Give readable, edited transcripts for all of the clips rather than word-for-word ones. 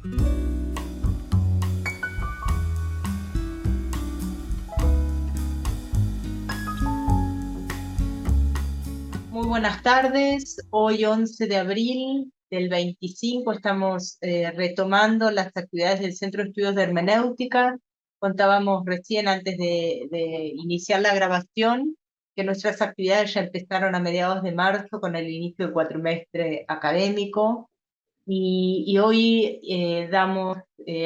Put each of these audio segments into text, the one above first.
Muy buenas tardes. Hoy 11 de abril del 25 estamos retomando las actividades del Centro de Estudios de Hermenéutica. Contábamos recién antes de iniciar la grabación que nuestras actividades ya empezaron a mediados de marzo con el inicio del cuatrimestre académico y hoy damos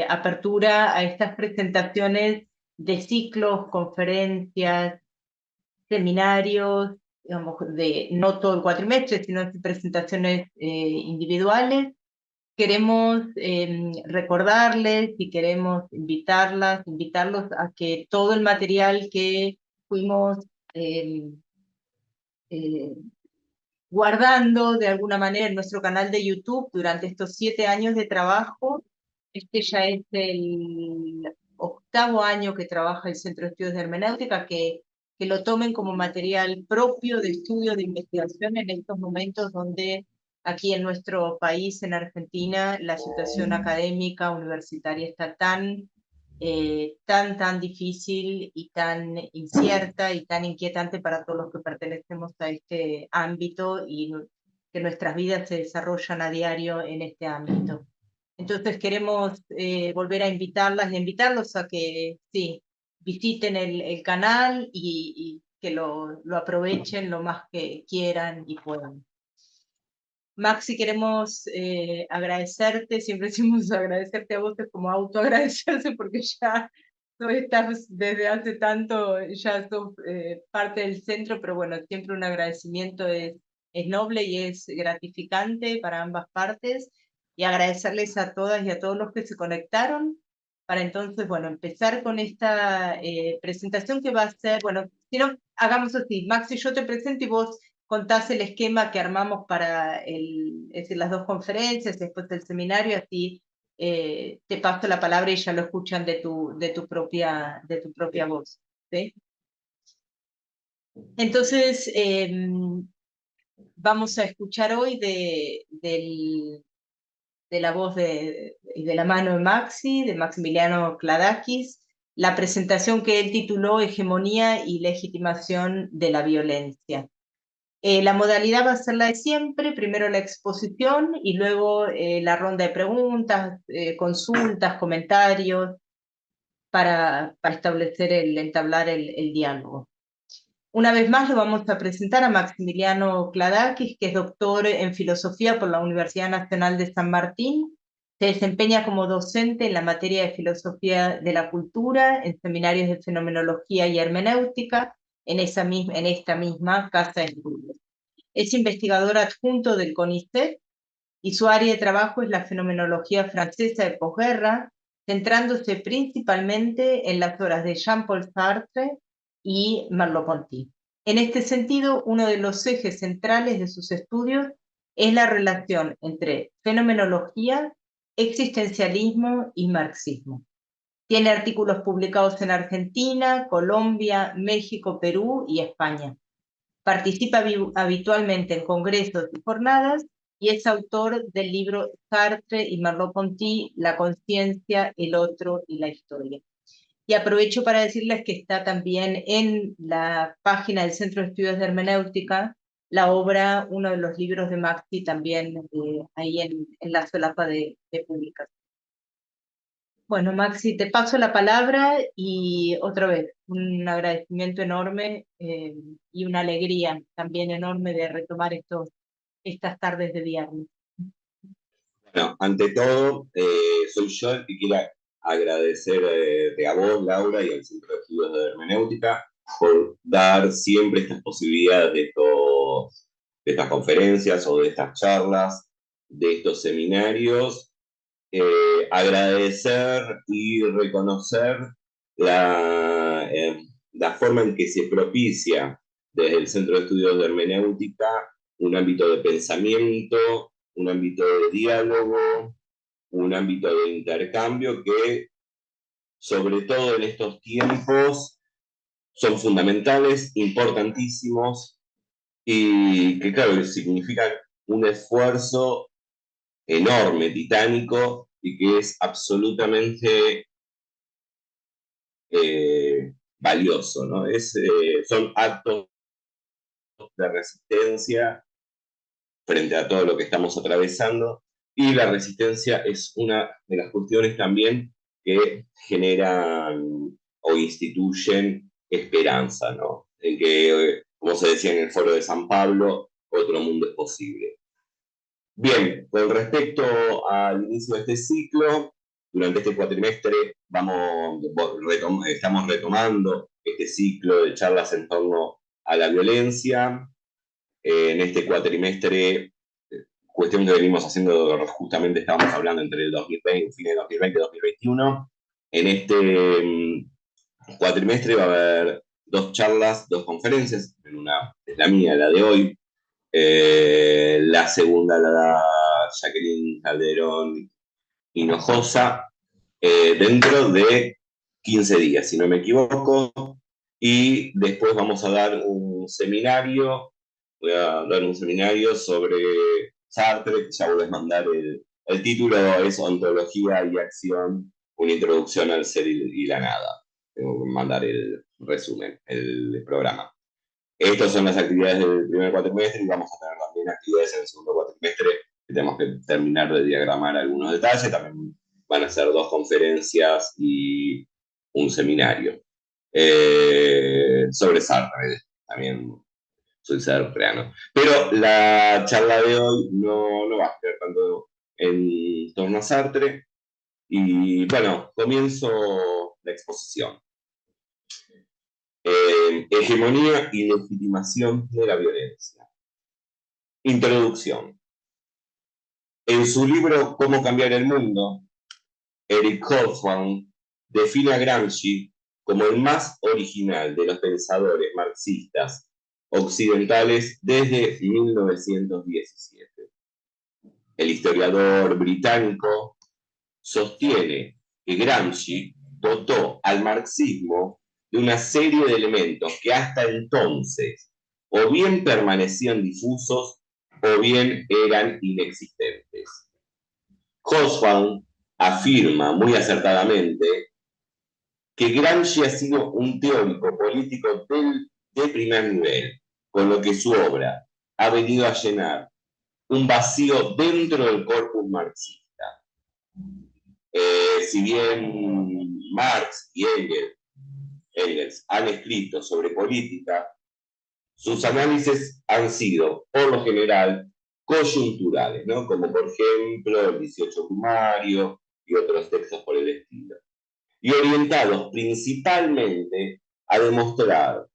apertura a estas presentaciones de ciclos, conferencias, seminarios, digamos, de no todo el cuatrimestre, sino de presentaciones individuales. Queremos recordarles y queremos invitarlos a que todo el material que fuimos eh, eh, guardando de alguna manera en nuestro canal de YouTube durante estos 7 años de trabajo, este ya es el 8º año que trabaja el Centro de Estudios de Hermenéutica, que lo tomen como material propio de estudio, de investigación en estos momentos donde aquí en nuestro país, en Argentina, la situación académica, universitaria está tan difícil y tan incierta y tan inquietante para todos los que pertenecemos a este ámbito y que nuestras vidas se desarrollan a diario en este ámbito. Entonces queremos volver a invitarlas y invitarlos a que sí, visiten el canal y que lo aprovechen lo más que quieran y puedan. Maxi, queremos agradecerte, siempre decimos agradecerte a vos, es como autoagradecerse porque ya no estás desde hace tanto, ya sos parte del centro, pero bueno, siempre un agradecimiento es noble y es gratificante para ambas partes, y agradecerles a todas y a todos los que se conectaron para entonces, bueno, empezar con esta presentación que va a ser, bueno, si no, hagamos así, Maxi, yo te presento y vos contás el esquema que armamos para es decir, las 2 conferencias, después del seminario, así te paso la palabra y ya lo escuchan de tu propia voz. ¿Sí? Entonces, vamos a escuchar hoy de la voz y de la mano de Maxi, de Maximiliano Kladakis, la presentación que él tituló Hegemonía y legitimación de la violencia. La modalidad va a ser la de siempre, primero la exposición y luego la ronda de preguntas, consultas, comentarios, para entablar el diálogo. Una vez más lo vamos a presentar a Maximiliano Kladakis, que es doctor en filosofía por la Universidad Nacional de San Martín. Se desempeña como docente en la materia de filosofía de la cultura, en seminarios de fenomenología y hermenéutica, en esta misma casa de estudios. Es investigador adjunto del CONICET y su área de trabajo es la fenomenología francesa de posguerra, centrándose principalmente en las obras de Jean-Paul Sartre y Merleau-Ponty. En este sentido, uno de los ejes centrales de sus estudios es la relación entre fenomenología, existencialismo y marxismo. Tiene artículos publicados en Argentina, Colombia, México, Perú y España. Participa habitualmente en congresos y jornadas y es autor del libro Sartre y Merleau-Ponty, La conciencia, el otro y la historia. Y aprovecho para decirles que está también en la página del Centro de Estudios de Hermenéutica la obra, uno de los libros de Maxi también ahí en la solapa de publicación. Bueno, Maxi, te paso la palabra y otra vez un agradecimiento enorme y una alegría también enorme de retomar estas tardes de viernes. Bueno, ante todo, soy yo el que quiera agradecer a vos, Laura, y al Centro de Estudios de Hermenéutica por dar siempre estas posibilidades de estas conferencias o de estas charlas, de estos seminarios. Agradecer y reconocer la forma en que se propicia desde el Centro de Estudios de Hermenéutica un ámbito de pensamiento, un ámbito de diálogo, un ámbito de intercambio que, sobre todo en estos tiempos, son fundamentales, importantísimos y que, claro, significan un esfuerzo enorme, titánico, y que es absolutamente valioso, ¿no? Son actos de resistencia frente a todo lo que estamos atravesando, y la resistencia es una de las cuestiones también que generan o instituyen esperanza, ¿no? En que, como se decía en el Foro de San Pablo, otro mundo es posible. Bien, con respecto al inicio de este ciclo, durante este cuatrimestre estamos retomando este ciclo de charlas en torno a la violencia. En este cuatrimestre, cuestión que venimos haciendo, justamente estábamos hablando entre el 2020, fin de 2020 y 2021. En este cuatrimestre va a haber 2 charlas, 2 conferencias. Una es la mía, la de hoy. La segunda la da Jacqueline Calderón Hinojosa, dentro de 15 días, si no me equivoco. Y después vamos a dar un seminario. Voy a dar un seminario sobre Sartre, que ya volvés a mandar el título, es Ontología y Acción, una introducción al ser y la nada. Tengo que mandar el resumen, el programa. Estas son las actividades del primer cuatrimestre, y vamos a tener también actividades en el segundo cuatrimestre, que tenemos que terminar de diagramar algunos detalles. También van a ser 2 conferencias y un seminario sobre Sartre. También soy sartreano. Pero la charla de hoy no va a ser tanto en torno a Sartre. Y bueno, comienzo la exposición. Hegemonía y legitimación de la violencia. Introducción. En su libro Cómo cambiar el mundo, Eric Hobsbawm define a Gramsci como el más original de los pensadores marxistas occidentales desde 1917. El historiador británico sostiene que Gramsci dotó al marxismo de una serie de elementos que hasta entonces o bien permanecían difusos o bien eran inexistentes. Hobsbawm afirma muy acertadamente que Gramsci ha sido un teórico político de primer nivel, con lo que su obra ha venido a llenar un vacío dentro del corpus marxista. Si bien Marx y Engels han escrito sobre política, sus análisis han sido, por lo general, coyunturales, ¿no? Como por ejemplo el 18 Brumario y otros textos por el estilo, y orientados principalmente a demostrar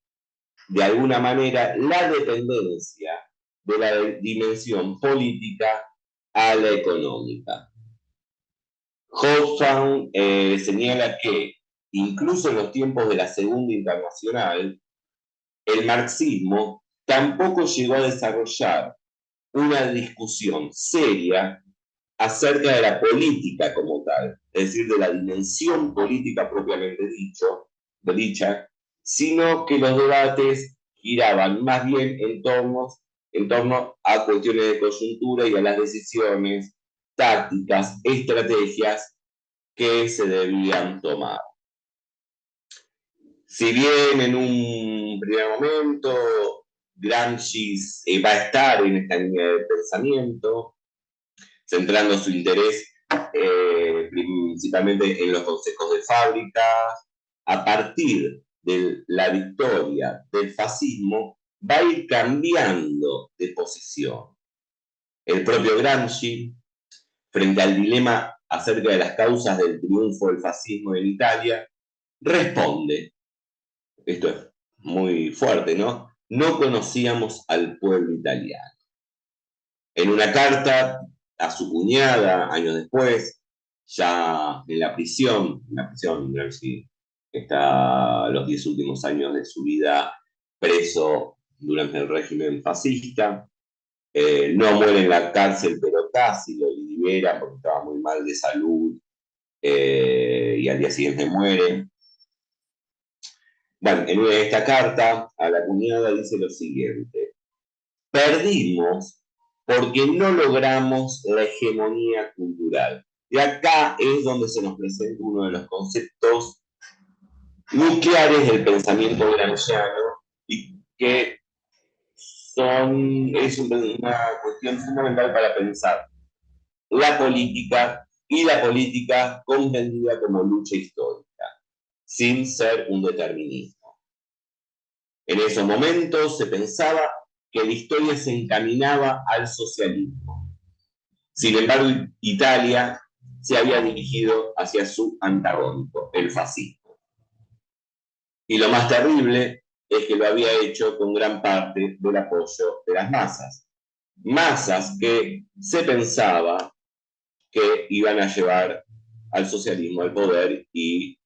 de alguna manera la dependencia de la dimensión política a la económica. Hobsbawm señala que incluso en los tiempos de la Segunda Internacional, el marxismo tampoco llegó a desarrollar una discusión seria acerca de la política como tal, es decir, de la dimensión política propiamente dicha, sino que los debates giraban más bien en torno a cuestiones de coyuntura y a las decisiones, tácticas, estrategias que se debían tomar. Si bien en un primer momento Gramsci va a estar en esta línea de pensamiento, centrando su interés principalmente en los consejos de fábricas, a partir de la victoria del fascismo, va a ir cambiando de posición. El propio Gramsci, frente al dilema acerca de las causas del triunfo del fascismo en Italia, responde, esto es muy fuerte, ¿no? No conocíamos al pueblo italiano. En una carta a su cuñada, años después, ya en la prisión, Gramsci está los 10 últimos años de su vida preso durante el régimen fascista. No muere en la cárcel, pero casi lo libera porque estaba muy mal de salud, y al día siguiente muere. Bueno, en esta carta a la cuñada dice lo siguiente: perdimos porque no logramos la hegemonía cultural. Y acá es donde se nos presenta uno de los conceptos nucleares del pensamiento gramsciano y que es una cuestión fundamental para pensar la política y la política comprendida como lucha histórica, sin ser un determinismo. En esos momentos se pensaba que la historia se encaminaba al socialismo. Sin embargo, Italia se había dirigido hacia su antagónico, el fascismo. Y lo más terrible es que lo había hecho con gran parte del apoyo de las masas. Masas que se pensaba que iban a llevar al socialismo al poder y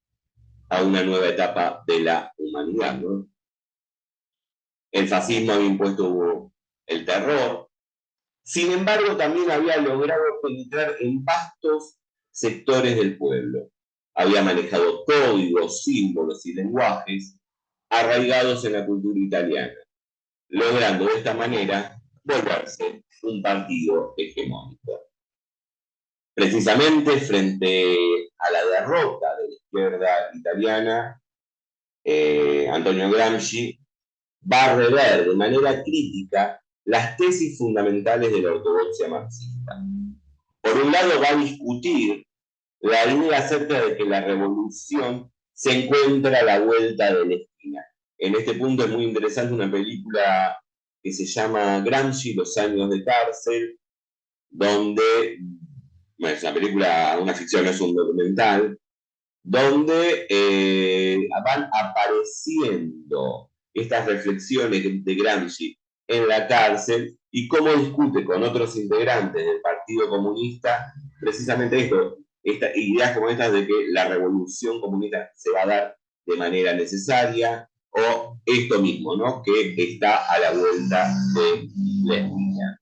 a una nueva etapa de la humanidad, ¿no? El fascismo había impuesto el terror, sin embargo también había logrado penetrar en vastos sectores del pueblo. Había manejado códigos, símbolos y lenguajes arraigados en la cultura italiana, logrando de esta manera volverse un partido hegemónico. Precisamente frente a la derrota de la izquierda italiana, Antonio Gramsci va a rever de manera crítica las tesis fundamentales de la ortodoxia marxista. Por un lado, va a discutir la idea acerca de que la revolución se encuentra a la vuelta de la esquina. En este punto es muy interesante una película que se llama Gramsci, Los años de cárcel, donde, bueno, es una película, una ficción, no es un documental, donde van apareciendo estas reflexiones de Gramsci en la cárcel y cómo discute con otros integrantes del Partido Comunista precisamente esto, ideas como estas de que la revolución comunista se va a dar de manera necesaria, o esto mismo, ¿no? Que está a la vuelta de la esquina.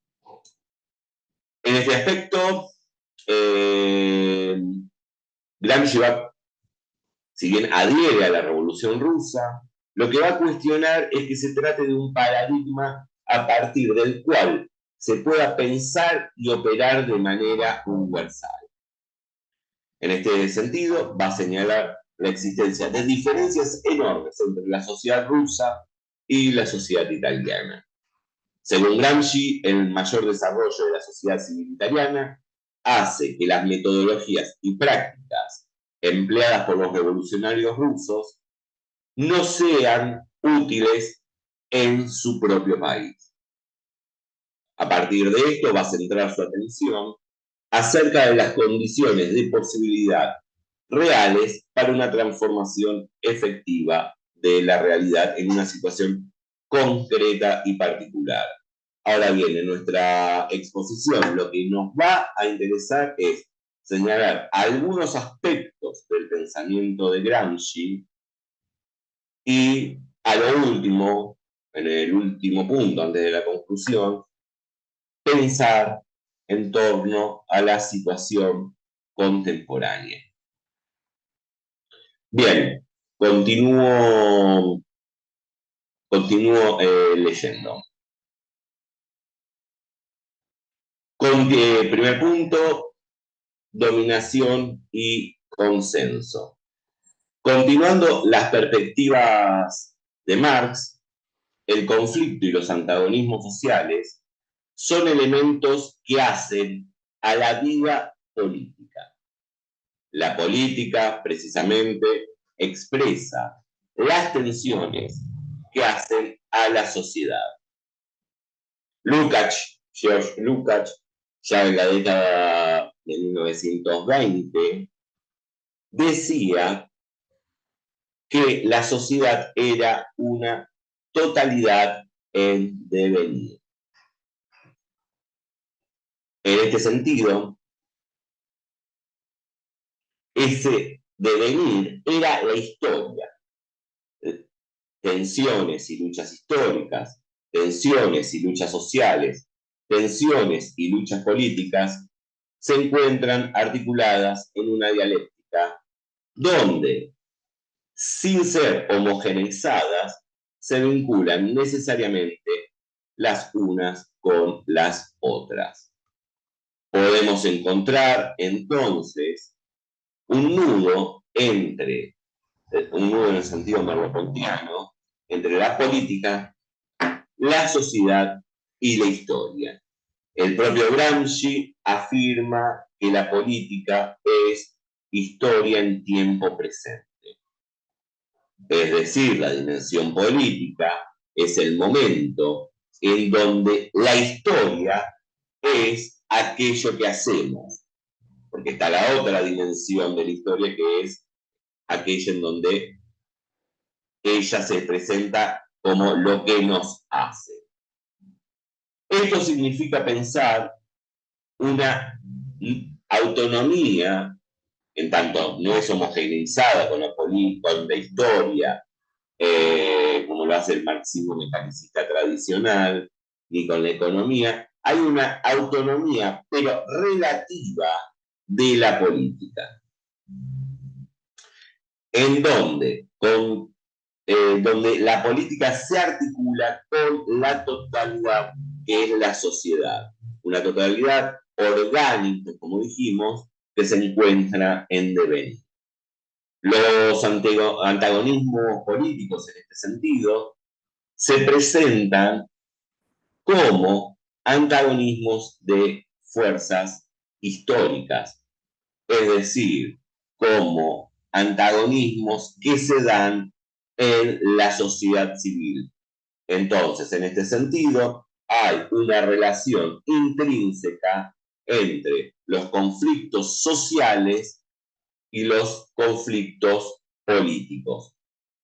En este aspecto, Gramsci va, si bien adhiere a la Revolución Rusa, lo que va a cuestionar es que se trate de un paradigma a partir del cual se pueda pensar y operar de manera universal. En este sentido, va a señalar la existencia de diferencias enormes entre la sociedad rusa y la sociedad italiana. Según Gramsci, el mayor desarrollo de la sociedad civil italiana hace que las metodologías y prácticas empleadas por los revolucionarios rusos no sean útiles en su propio país. A partir de esto va a centrar su atención acerca de las condiciones de posibilidad reales para una transformación efectiva de la realidad en una situación concreta y particular. Ahora bien, en nuestra exposición lo que nos va a interesar es señalar algunos aspectos del pensamiento de Gramsci y a lo último, en el último punto, antes de la conclusión, pensar en torno a la situación contemporánea. Bien, continúo leyendo. Primer punto, dominación y consenso. Continuando las perspectivas de Marx, el conflicto y los antagonismos sociales son elementos que hacen a la vida política. La política, precisamente, expresa las tensiones que hacen a la sociedad. George Lukács, ya en la década de 1920, decía que la sociedad era una totalidad en devenir. En este sentido, ese devenir era la historia. Tensiones y luchas históricas, tensiones y luchas sociales, tensiones y luchas políticas se encuentran articuladas en una dialéctica donde, sin ser homogeneizadas, se vinculan necesariamente las unas con las otras. podemos encontrar entonces un nudo en el sentido merleau-pontiano, entre la política, la sociedad y la historia. El propio Gramsci afirma que la política es historia en tiempo presente. Es decir, la dimensión política es el momento en donde la historia es aquello que hacemos, porque está la otra dimensión de la historia que es aquella en donde ella se presenta como lo que nos hace. Esto significa pensar una autonomía, en tanto no es homogeneizada con la historia, como lo hace el marxismo mecanicista tradicional, ni con la economía. Hay una autonomía, pero relativa, de la política, en donde la política se articula con la totalidad que es la sociedad, una totalidad orgánica, como dijimos, que se encuentra en devenir. Los antagonismos políticos en este sentido se presentan como antagonismos de fuerzas históricas, es decir, como antagonismos que se dan en la sociedad civil. Entonces, en este sentido, hay una relación intrínseca entre los conflictos sociales y los conflictos políticos.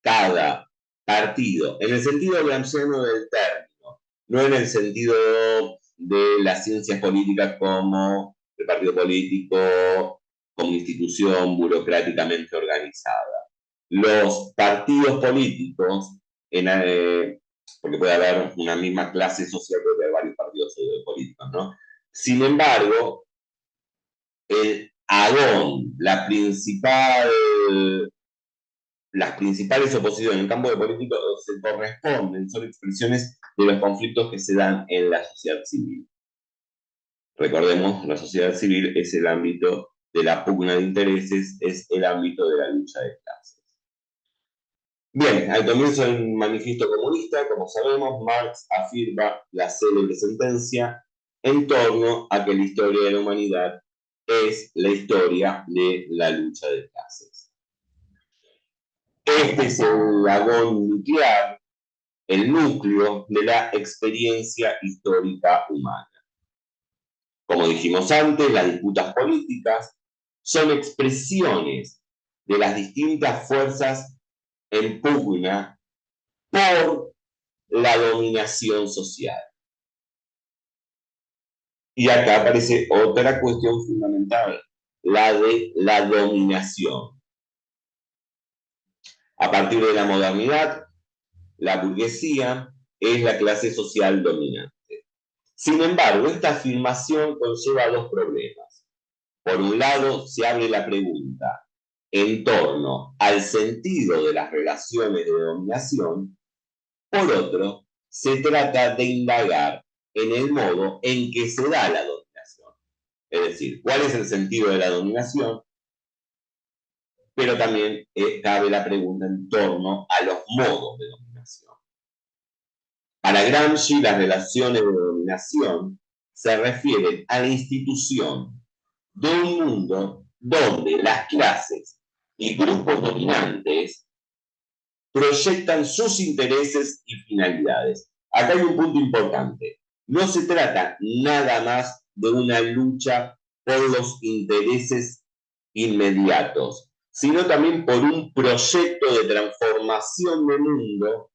Cada partido, en el sentido gramsciano del término, no en el sentido de las ciencias políticas como el partido político, como institución burocráticamente organizada. Los partidos políticos, porque puede haber una misma clase social, puede haber varios partidos políticos, ¿no? Sin embargo, el agón, las principales oposiciones en el campo de político se corresponden, son expresiones de los conflictos que se dan en la sociedad civil. Recordemos, la sociedad civil es el ámbito de la pugna de intereses, es el ámbito de la lucha de clases. Bien, al comienzo del manifiesto comunista, como sabemos, Marx afirma la célebre sentencia en torno a que la historia de la humanidad es la historia de la lucha de clases. Este es el agón nuclear, el núcleo de la experiencia histórica humana. Como dijimos antes, las disputas políticas son expresiones de las distintas fuerzas en pugna por la dominación social. Y acá aparece otra cuestión fundamental, la de la dominación. A partir de la modernidad, la burguesía es la clase social dominante. Sin embargo, esta afirmación conlleva dos problemas. Por un lado, se abre la pregunta en torno al sentido de las relaciones de dominación. Por otro, se trata de indagar en el modo en que se da la dominación. Es decir, cuál es el sentido de la dominación, pero también cabe la pregunta en torno a los modos de dominación. Para Gramsci, las relaciones de dominación se refieren a la institución de un mundo donde las clases y grupos dominantes proyectan sus intereses y finalidades. Acá hay un punto importante. No se trata nada más de una lucha por los intereses inmediatos, sino también por un proyecto de transformación del mundo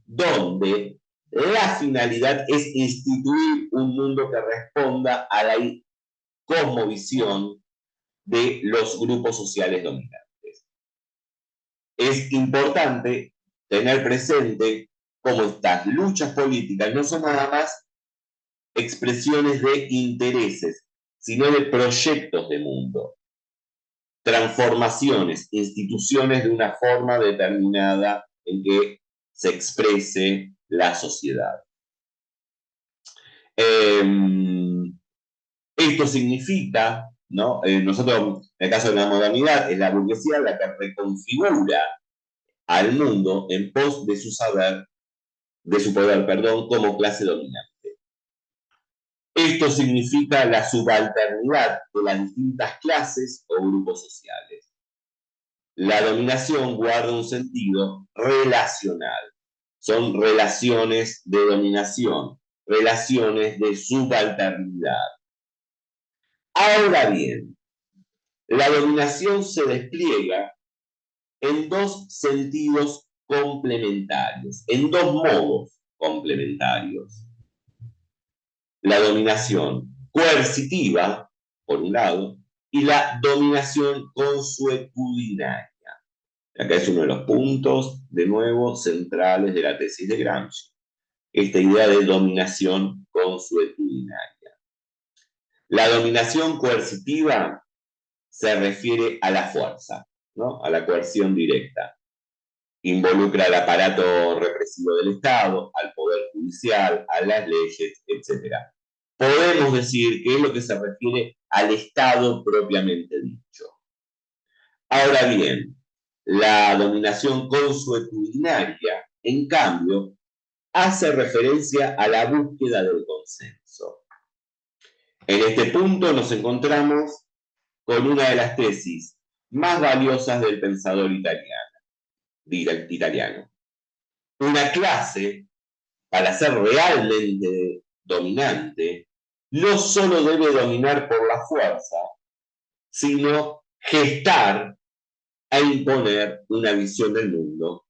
donde la finalidad es instituir un mundo que responda a la cosmovisión de los grupos sociales dominantes. Es importante tener presente cómo estas luchas políticas no son nada más expresiones de intereses, sino de proyectos de mundo, transformaciones, instituciones de una forma determinada en que se exprese la sociedad. Esto significa, ¿no? Nosotros, en el caso de la modernidad, es la burguesía la que reconfigura al mundo en pos de su saber, de su poder, perdón, como clase dominante. Esto significa la subalternidad de las distintas clases o grupos sociales. La dominación guarda un sentido relacional. Son relaciones de dominación, relaciones de subalternidad. Ahora bien, la dominación se despliega en dos sentidos complementarios, en dos modos complementarios. La dominación coercitiva, por un lado, y la dominación consuetudinaria. Acá es uno de los puntos, de nuevo, centrales de la tesis de Gramsci. Esta idea de dominación consuetudinaria. La dominación coercitiva se refiere a la fuerza, ¿no? A la coerción directa. Involucra al aparato represivo del Estado, al poder judicial, a las leyes, etc. Podemos decir que es lo que se refiere al Estado propiamente dicho. Ahora bien, la dominación consuetudinaria, en cambio, hace referencia a la búsqueda del consenso. En este punto nos encontramos con una de las tesis más valiosas del pensador italiano. Una clase, para ser realmente dominante, no solo debe dominar por la fuerza, sino gestar e imponer una visión del mundo,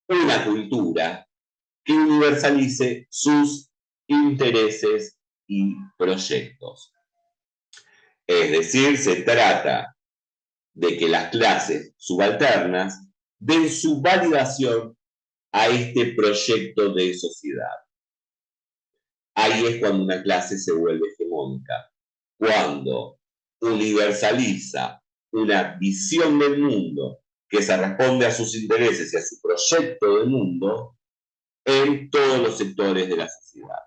una cultura que universalice sus intereses y proyectos. Es decir, se trata de que las clases subalternas den su validación a este proyecto de sociedad. Ahí es cuando una clase se vuelve hegemónica, cuando universaliza una visión del mundo que se responde a sus intereses y a su proyecto de mundo en todos los sectores de la sociedad.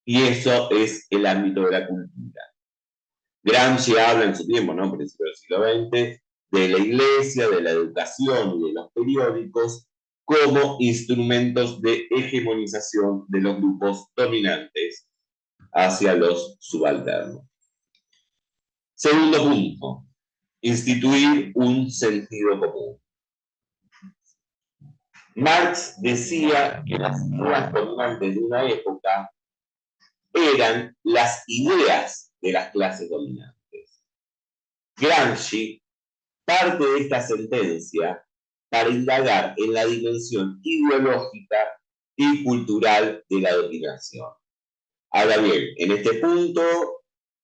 Y eso es el ámbito de la cultura. Gramsci habla en su tiempo, ¿no? Principio del siglo XX, de la iglesia, de la educación y de los periódicos como instrumentos de hegemonización de los grupos dominantes hacia los subalternos. Segundo punto, instituir un sentido común. Marx decía que las ideas dominantes de una época eran las ideas de las clases dominantes. Gramsci parte de esta sentencia para indagar en la dimensión ideológica y cultural de la dominación. Ahora bien, en este punto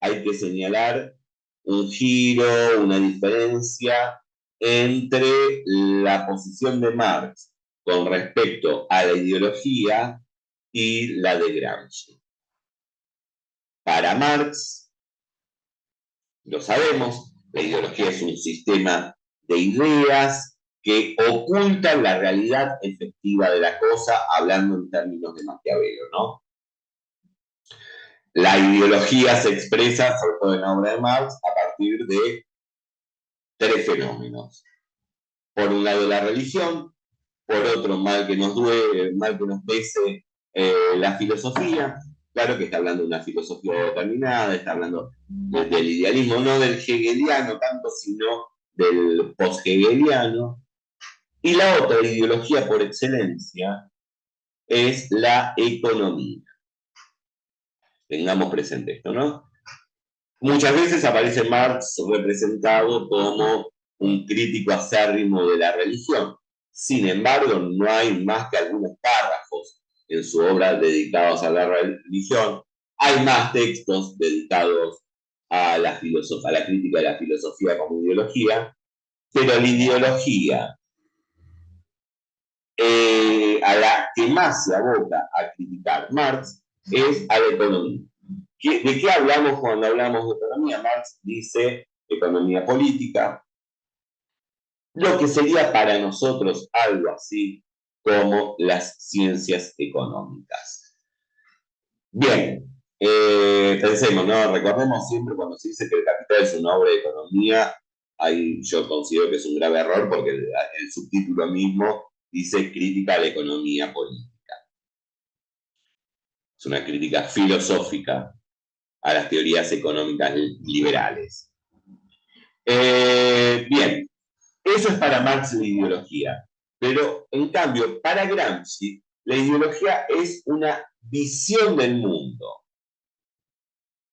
hay que señalar un giro, una diferencia entre la posición de Marx con respecto a la ideología y la de Gramsci. Para Marx, lo sabemos, la ideología es un sistema de ideas que ocultan la realidad efectiva de la cosa, hablando en términos de Maquiavelo, ¿no? La ideología se expresa, sobre todo en la obra de Marx, a partir de tres fenómenos. Por un lado la religión, por otro mal que nos duele, mal que nos pese, la filosofía. Claro que está hablando de una filosofía determinada, está hablando del idealismo, no del hegeliano tanto, sino del post-hegeliano. Y la otra ideología por excelencia es la economía. Tengamos presente esto, ¿no? Muchas veces aparece Marx representado como un crítico acérrimo de la religión. Sin embargo, no hay más que algunos párrafos en su obra dedicados a la religión. Hay más textos dedicados a la crítica de la filosofía como ideología, pero la ideología a la que más se aboca a criticar Marx es a la economía. ¿De qué hablamos cuando hablamos de economía? Marx dice economía política, lo que sería para nosotros algo así como las ciencias económicas. Bien, Pensemos, ¿no? Recordemos siempre cuando se dice que el capital es una obra de economía, ahí yo considero que es un grave error porque el subtítulo mismo dice crítica a la economía política. Es una crítica filosófica a las teorías económicas liberales. Bien, eso es para Marx la ideología, pero en cambio para Gramsci la ideología es una visión del mundo.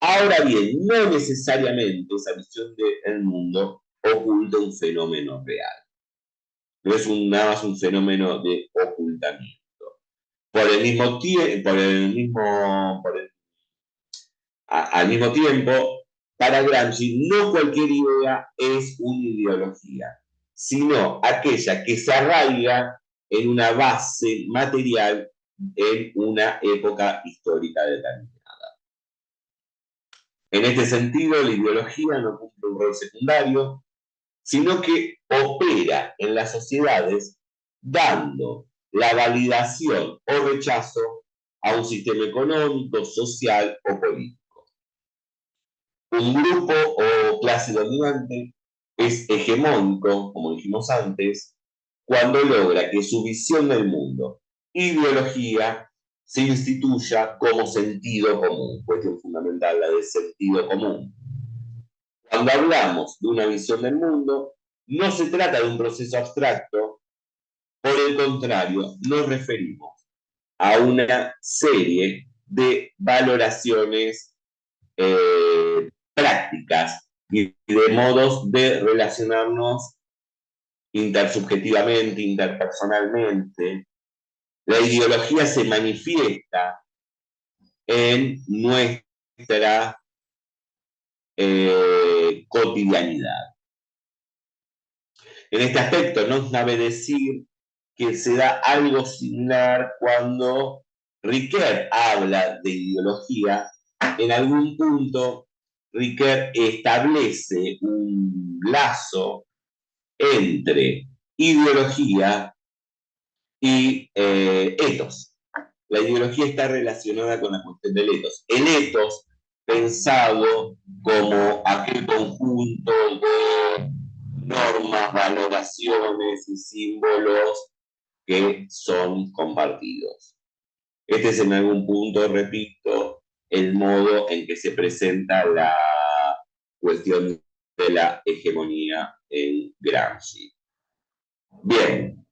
Ahora bien, no necesariamente esa visión del mundo oculta un fenómeno real. No es nada más un fenómeno de ocultamiento. Al mismo tiempo, para Gramsci, no cualquier idea es una ideología, sino aquella que se arraiga en una base material en una época histórica determinada. En este sentido, la ideología no cumple un rol secundario, sino que opera en las sociedades dando la validación o rechazo a un sistema económico, social o político. Un grupo o clase dominante es hegemónico, como dijimos antes, cuando logra que su visión del mundo, ideología, se instituya como sentido común, cuestión fundamental, la de sentido común. Cuando hablamos de una visión del mundo, no se trata de un proceso abstracto, por el contrario, nos referimos a una serie de valoraciones prácticas y de modos de relacionarnos intersubjetivamente, interpersonalmente. La ideología se manifiesta en nuestra cotidianidad. En este aspecto no cabe decir que se da algo similar cuando Ricoeur habla de ideología. En algún punto, Ricoeur establece un lazo entre ideología y etos. La ideología está relacionada con la cuestión del etos. El etos pensado como aquel conjunto de normas, valoraciones y símbolos que son compartidos. Este es en algún punto, repito, el modo en que se presenta la cuestión de la hegemonía en Gramsci. Bien,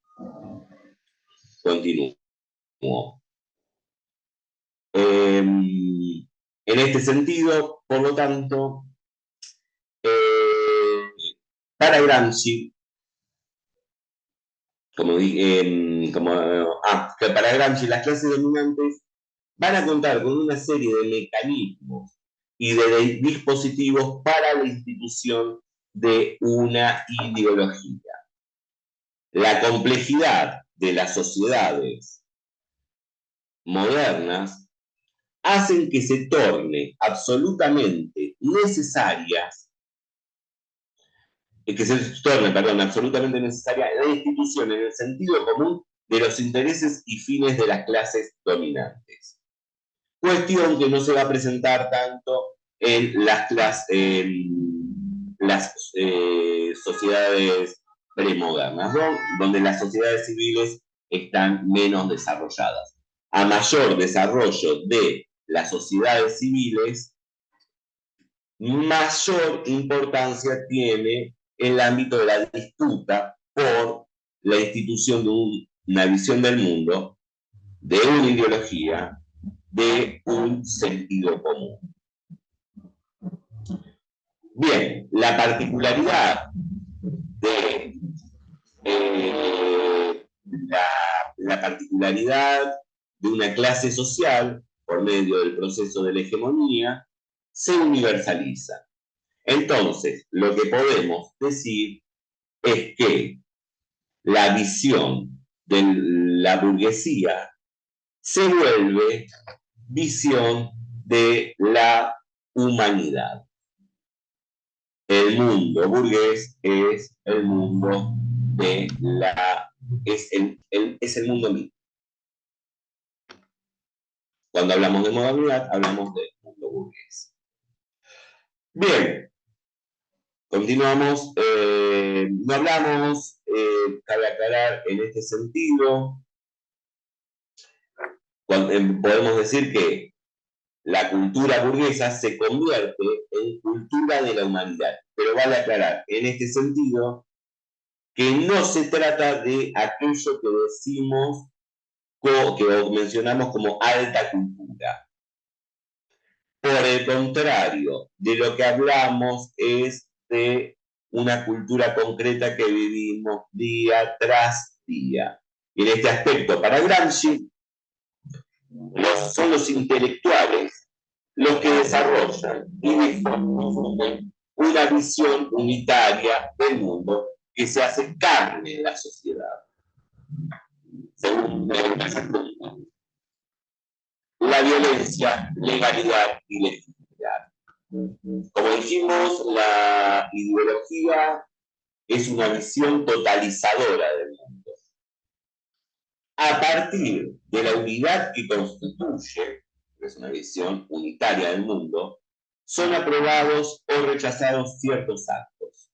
continúo. En este sentido, por lo tanto, para Gramsci, que para Gramsci las clases dominantes van a contar con una serie de mecanismos y de dispositivos para la institución de una ideología. La complejidad de las sociedades modernas hacen que se torne absolutamente necesarias, absolutamente necesaria la institución en el sentido común de los intereses y fines de las clases dominantes. Cuestión que no se va a presentar tanto en las sociedades premodernas, ¿no? Donde las sociedades civiles están menos desarrolladas. A mayor desarrollo de las sociedades civiles, mayor importancia tiene el ámbito de la disputa por la institución de una visión del mundo, de una ideología, de un sentido común. Bien, la particularidad de la particularidad de una clase social por medio del proceso de la hegemonía se universaliza. Entonces, lo que podemos decir es que la visión de la burguesía se vuelve visión de la humanidad. El mundo burgués es el mundo de es el mundo mismo. Cuando hablamos de modernidad, hablamos de mundo. burgués. Bien, continuamos. No hablamos, cabe aclarar en este sentido, podemos decir que la cultura burguesa se convierte en cultura de la humanidad, pero vale aclarar en este sentido que no se trata de aquello que decimos, que mencionamos como alta cultura. Por el contrario, de lo que hablamos es de una cultura concreta que vivimos día tras día. Y en este aspecto, para Gramsci, son los intelectuales los que desarrollan y difunden una visión unitaria del mundo que se hace carne en la sociedad. Según la violencia, legalidad y legitimidad. Como dijimos, la ideología es una visión totalizadora del mundo. A partir de la unidad que constituye, que es una visión unitaria del mundo, son aprobados o rechazados ciertos actos,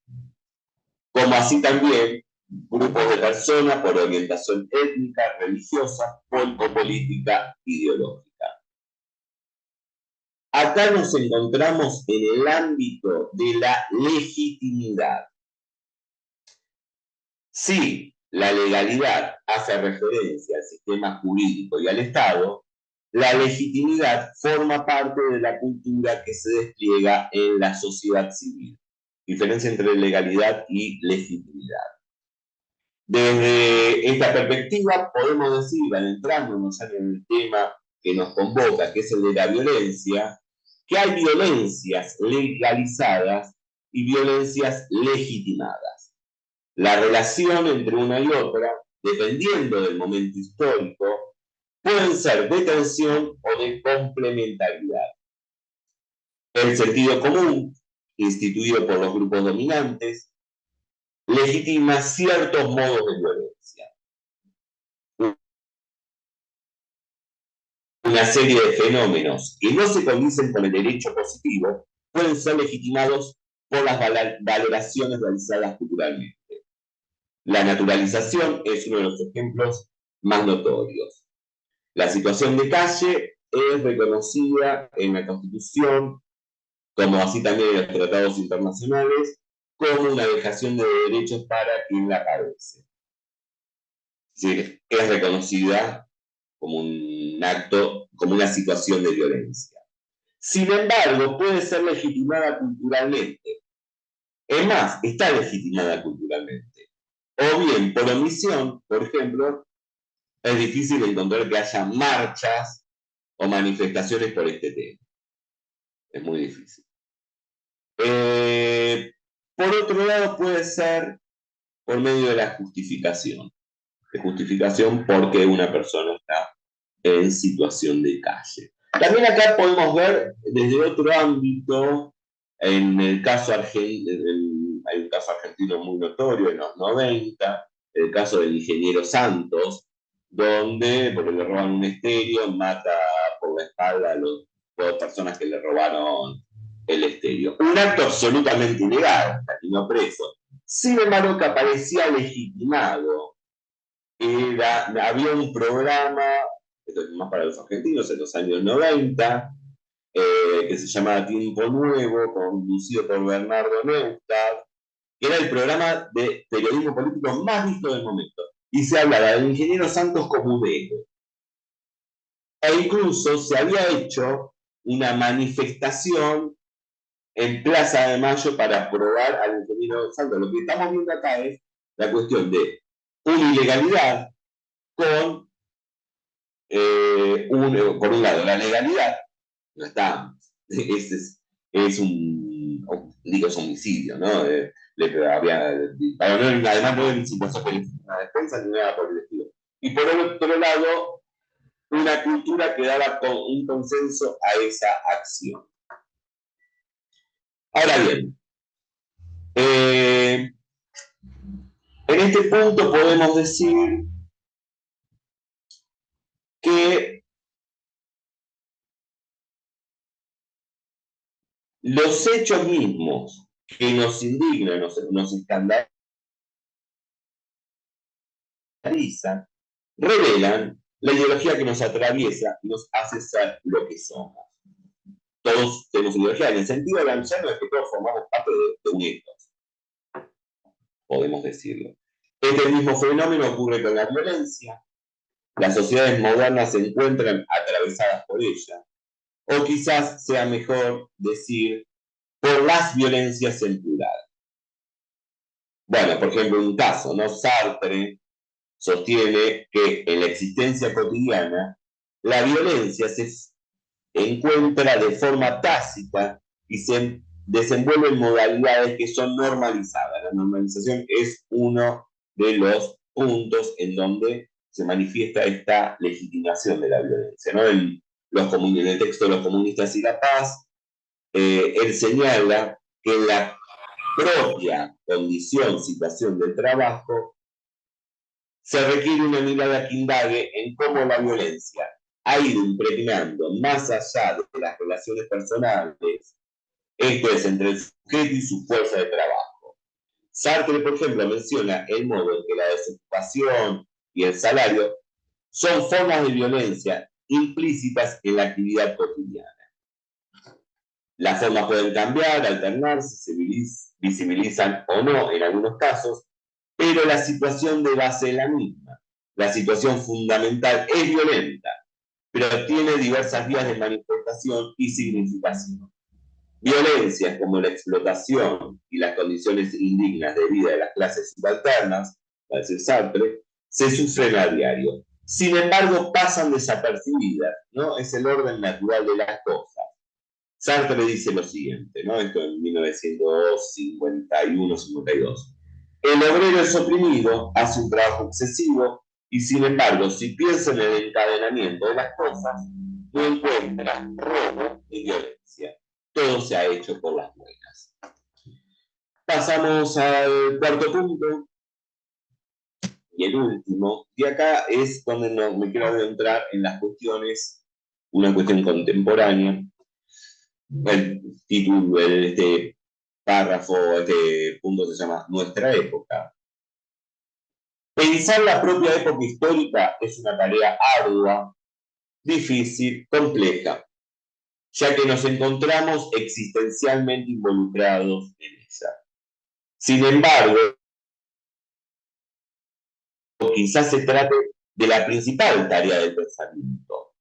como así también grupos de personas por orientación étnica, religiosa o política ideológica. Acá nos encontramos en el ámbito de la legitimidad. Si la legalidad hace referencia al sistema jurídico y al Estado, la legitimidad forma parte de la cultura que se despliega en la sociedad civil. Diferencia entre legalidad y legitimidad. Desde esta perspectiva podemos decir, adentrándonos en el tema que nos convoca, que es el de la violencia, que hay violencias legalizadas y violencias legitimadas. La relación entre una y otra, dependiendo del momento histórico, pueden ser de tensión o de complementariedad. El sentido común, instituido por los grupos dominantes, legitima ciertos modos de violencia. Una serie de fenómenos que no se condicen con el derecho positivo pueden ser legitimados por las valoraciones realizadas culturalmente. La naturalización es uno de los ejemplos más notorios. La situación de calle es reconocida en la Constitución, como así también en los tratados internacionales, como una dejación de derechos para quien la padece. Es decir, es reconocida como un acto, como una situación de violencia. Sin embargo, puede ser legitimada culturalmente. Es más, está legitimada culturalmente. O bien, por omisión, por ejemplo, es difícil encontrar que haya marchas o manifestaciones por este tema. Es muy difícil. Por otro lado, puede ser por medio de la justificación. De justificación porque una persona está en situación de calle. También acá podemos ver desde otro ámbito, en el caso argentino, hay un caso argentino muy notorio en los 90, el caso del ingeniero Santos, donde porque le roban un estéreo, mata por la espalda a las dos personas que le robaron el estéreo. Un acto absolutamente ilegal, terminó preso. Sin embargo, que aparecía legitimado. Había un programa, esto es más para los argentinos, en los años 90, que se llamaba Tiempo Nuevo, conducido por Bernardo Neustadt, que era el programa de periodismo político más visto del momento. Y se hablaba del ingeniero Santos como un héroe. E incluso se había hecho una manifestación en Plaza de Mayo para aprobar al ingeniero Santos. Lo que estamos viendo acá es la cuestión de una ilegalidad con, por un lado, la legalidad, no está, es un, digo, es homicidio, ¿no? Además no es situación de legítima defensa ni nada por el estilo. Y por otro lado, una cultura que daba un consenso a esa acción. Ahora bien, en este punto podemos decir que Los hechos mismos que nos indignan, nos escandalizan, revelan la ideología que nos atraviesa y nos hace ser lo que somos. Todos tenemos ideología, en el sentido de la es que todos formamos parte de un ethos, podemos decirlo. Este mismo fenómeno ocurre con la violencia. Las sociedades modernas se encuentran atravesadas por ella, o quizás sea mejor decir por las violencias en plural. Bueno, por ejemplo, un caso, ¿no? Sartre sostiene que en la existencia cotidiana la violencia se encuentra de forma tácita y se desenvuelve en modalidades que son normalizadas. La normalización es uno de los puntos en donde se manifiesta esta legitimación de la violencia, ¿no? En el texto de Los comunistas y la paz, él señala que la propia condición, situación del trabajo, se requiere una mirada que indague en cómo la violencia ha ido impregnando más allá de las relaciones personales, esto es, entre el sujeto y su fuerza de trabajo. Sartre, por ejemplo, menciona el modo en que la desocupación y el salario son formas de violencia implícitas en la actividad cotidiana. Las formas pueden cambiar, alternarse, se visibilizan o no en algunos casos, pero la situación de base es la misma. La situación fundamental es violenta, pero tiene diversas vías de manifestación y significación. Violencias como la explotación y las condiciones indignas de vida de las clases subalternas, va a decir Sartre, se sufren a diario. Sin embargo, pasan desapercibidas, ¿no? Es el orden natural de las cosas. Sartre dice lo siguiente, ¿no? Esto en 1951-52. El obrero es oprimido, hace un trabajo excesivo y sin embargo, si piensa en el encadenamiento de las cosas, no encuentra robo ni violencia. Todo se ha hecho por las buenas. Pasamos al cuarto punto y el último, y acá es donde me quiero adentrar en las cuestiones, una cuestión contemporánea. El título de este párrafo, este punto se llama Nuestra época. Pensar la propia época histórica es una tarea ardua, difícil, compleja, ya que nos encontramos existencialmente involucrados en ella. Sin embargo, quizás se trate de la principal tarea del pensamiento.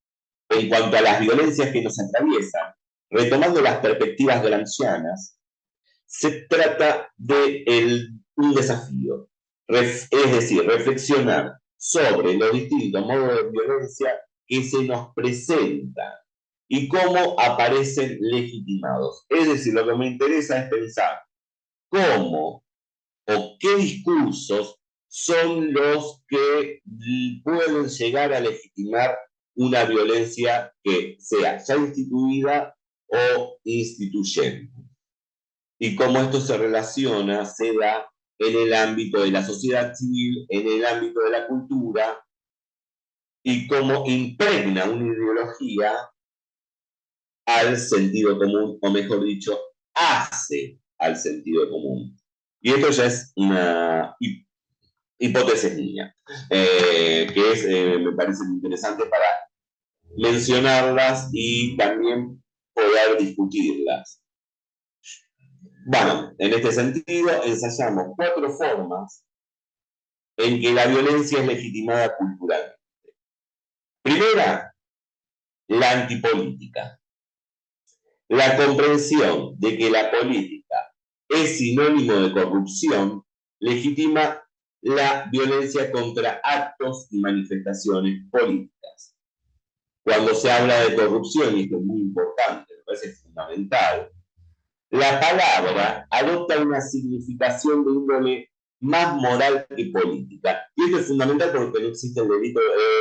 En cuanto a las violencias que nos atraviesan, retomando las perspectivas gramscianas, se trata de un desafío, es decir, reflexionar sobre los distintos modos de violencia que se nos presentan y cómo aparecen legitimados. Es decir, lo que me interesa es pensar cómo o qué discursos son los que pueden llegar a legitimar una violencia que sea ya instituida o instituyente. Y cómo esto se relaciona, se da en el ámbito de la sociedad civil, en el ámbito de la cultura, y cómo impregna una ideología al sentido común, o mejor dicho, hace al sentido común. Y esto ya es una hipótesis mía, que me parece muy interesante para mencionarlas y también poder discutirlas. Bueno, en este sentido, ensayamos 4 formas en que la violencia es legitimada culturalmente. Primera, la antipolítica. La comprensión de que la política es sinónimo de corrupción legitima la violencia contra actos y manifestaciones políticas. Cuando se habla de corrupción, y esto es muy importante, me parece fundamental, la palabra adopta una significación de índole más moral que política. Y esto es fundamental porque no existe el delito.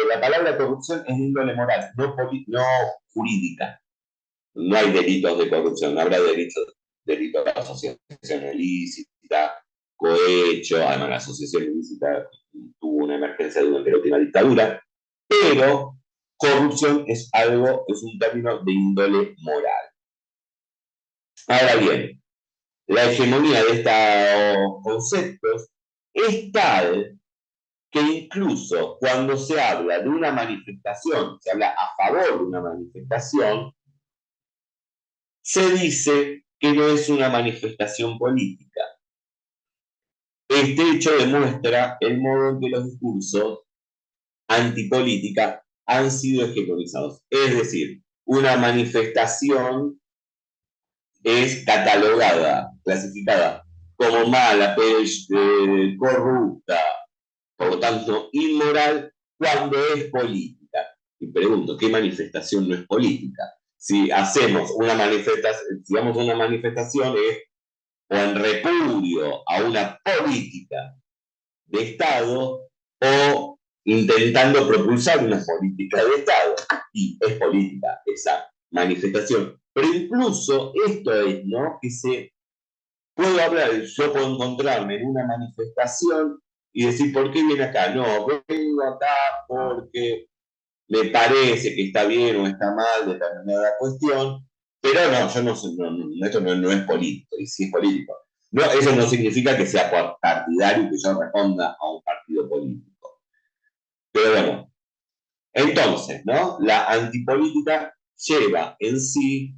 La palabra corrupción es de índole moral, no jurídica. No hay delitos de corrupción, no habrá delitos de asociación ilícita, cohecho, además la asociación ilícita tuvo una emergencia durante la última dictadura, pero corrupción es un término de índole moral. Ahora bien, la hegemonía de estos conceptos es tal que incluso cuando se habla de una manifestación, se habla a favor de una manifestación, se dice que no es una manifestación política. Este hecho demuestra el modo en que los discursos antipolítica han sido hegemonizados. Es decir, una manifestación es catalogada, clasificada como mala, corrupta, por lo tanto inmoral, cuando es política. Y pregunto, ¿qué manifestación no es política? Si hacemos una manifestación, digamos una manifestación es o en repudio a una política de Estado o intentando propulsar una política de Estado. Y es política esa manifestación. Pero incluso esto es, ¿no? Que se puedo hablar, yo puedo encontrarme en una manifestación y decir, ¿por qué viene acá? No, vengo acá porque me parece que está bien o está mal determinada cuestión, pero no, yo no sé, esto no es político, y si es político. No, eso no significa que sea partidario y que yo responda a un partido político. Pero bueno, entonces, ¿no? La antipolítica lleva en sí,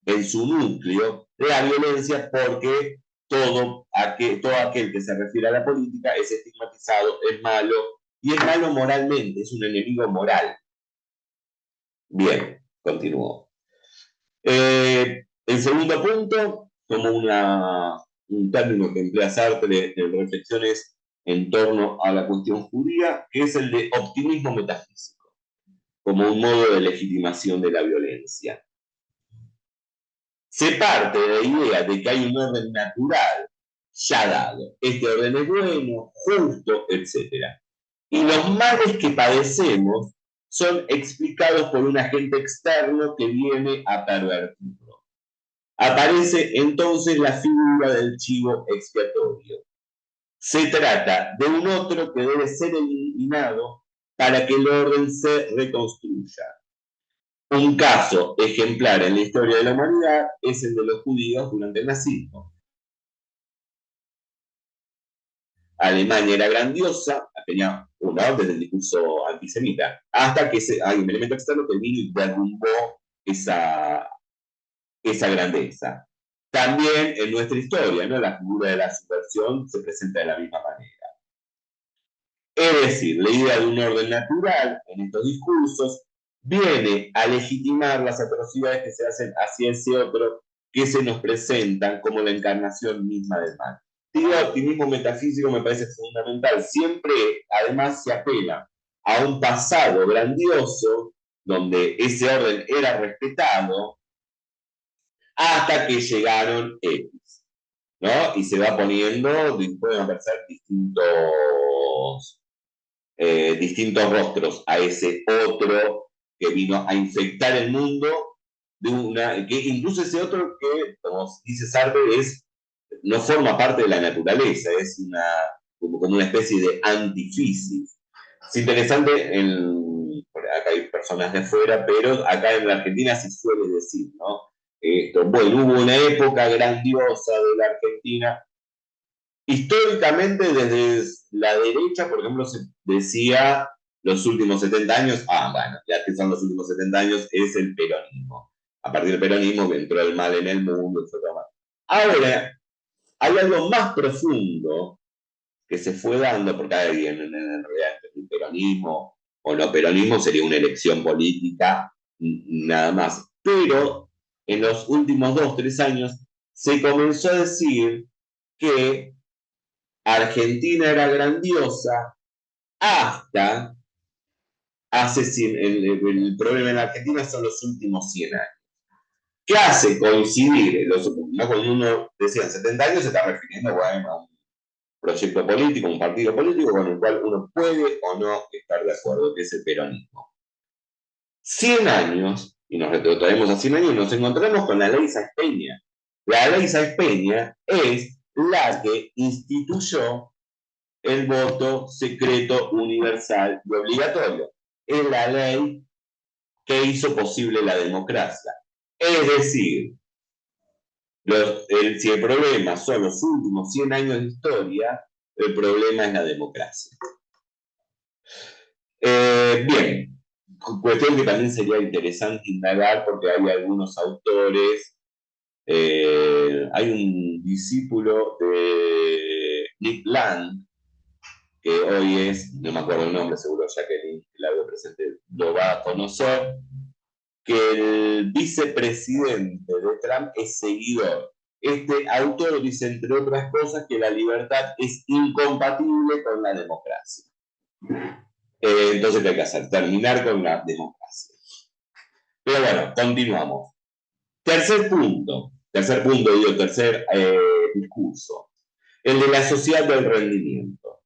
en su núcleo, la violencia porque todo aquel que se refiere a la política es estigmatizado, es malo, y es malo moralmente, es un enemigo moral. Bien, continúo. El segundo punto, como un término que emplea Sartre en reflexiones en torno a la cuestión judía, que es el de optimismo metafísico, como un modo de legitimación de la violencia. Se parte de la idea de que hay un orden natural ya dado. Este orden es bueno, justo, etc. Y los males que padecemos son explicados por un agente externo que viene a pervertirlo. Aparece entonces la figura del chivo expiatorio. Se trata de un otro que debe ser eliminado para que el orden se reconstruya. Un caso ejemplar en la historia de la humanidad es el de los judíos durante el nazismo. Alemania era grandiosa, tenía una desde el discurso antisemita, hasta que hay un elemento externo que vino y derrumbó esa grandeza. También en nuestra historia, ¿no? La figura de la subversión se presenta de la misma manera. Es decir, la idea de un orden natural en estos discursos viene a legitimar las atrocidades que se hacen hacia ese otro que se nos presentan como la encarnación misma del mal. El optimismo metafísico me parece fundamental. Siempre, además, se apela a un pasado grandioso donde ese orden era respetado hasta que llegaron X, ¿no? Y se va poniendo, pueden aparecer distintos rostros a ese otro que vino a infectar el mundo que incluso ese otro que, como dice Sartre, no forma parte de la naturaleza, es como una especie de antifisis. Es interesante, acá hay personas de fuera, pero acá en la Argentina se suele decir, ¿no? Bueno, hubo una época grandiosa de la Argentina. Históricamente, desde la derecha, por ejemplo, se decía los últimos 70 años, bueno, ya que son los últimos 70 años, es el peronismo. A partir del peronismo entró el mal en el mundo, etc. Ahora, hay algo más profundo que se fue dando, porque hay en realidad el peronismo o no peronismo sería una elección política, nada más. Pero en los últimos 2, 3 años se comenzó a decir que Argentina era grandiosa hasta el problema en Argentina son los últimos 100 años. ¿Qué hace coincidir? ¿No? Cuando uno decía 70 años, se está refiriendo a un proyecto político, un partido político con el cual uno puede o no estar de acuerdo, que es el peronismo. 100 años, y nos retrotraemos a 100 años, nos encontramos con la ley Sáenz Peña. La ley Sáenz Peña es la que instituyó el voto secreto, universal y obligatorio. Es la ley que hizo posible la democracia. Es decir, Si el problema son los últimos 100 años de historia, el problema es la democracia. Bien, cuestión que también sería interesante indagar porque hay algunos autores, hay un discípulo de Nick Land, que hoy es, no me acuerdo el nombre, seguro Jacqueline, que la veo presente, lo va a conocer, que el vicepresidente de Trump es seguidor. Este autor dice, entre otras cosas, que la libertad es incompatible con la democracia. Entonces, ¿qué hay que hacer? Terminar con la democracia. Pero bueno, continuamos. Tercer punto, digo, tercer discurso, el de la sociedad del rendimiento.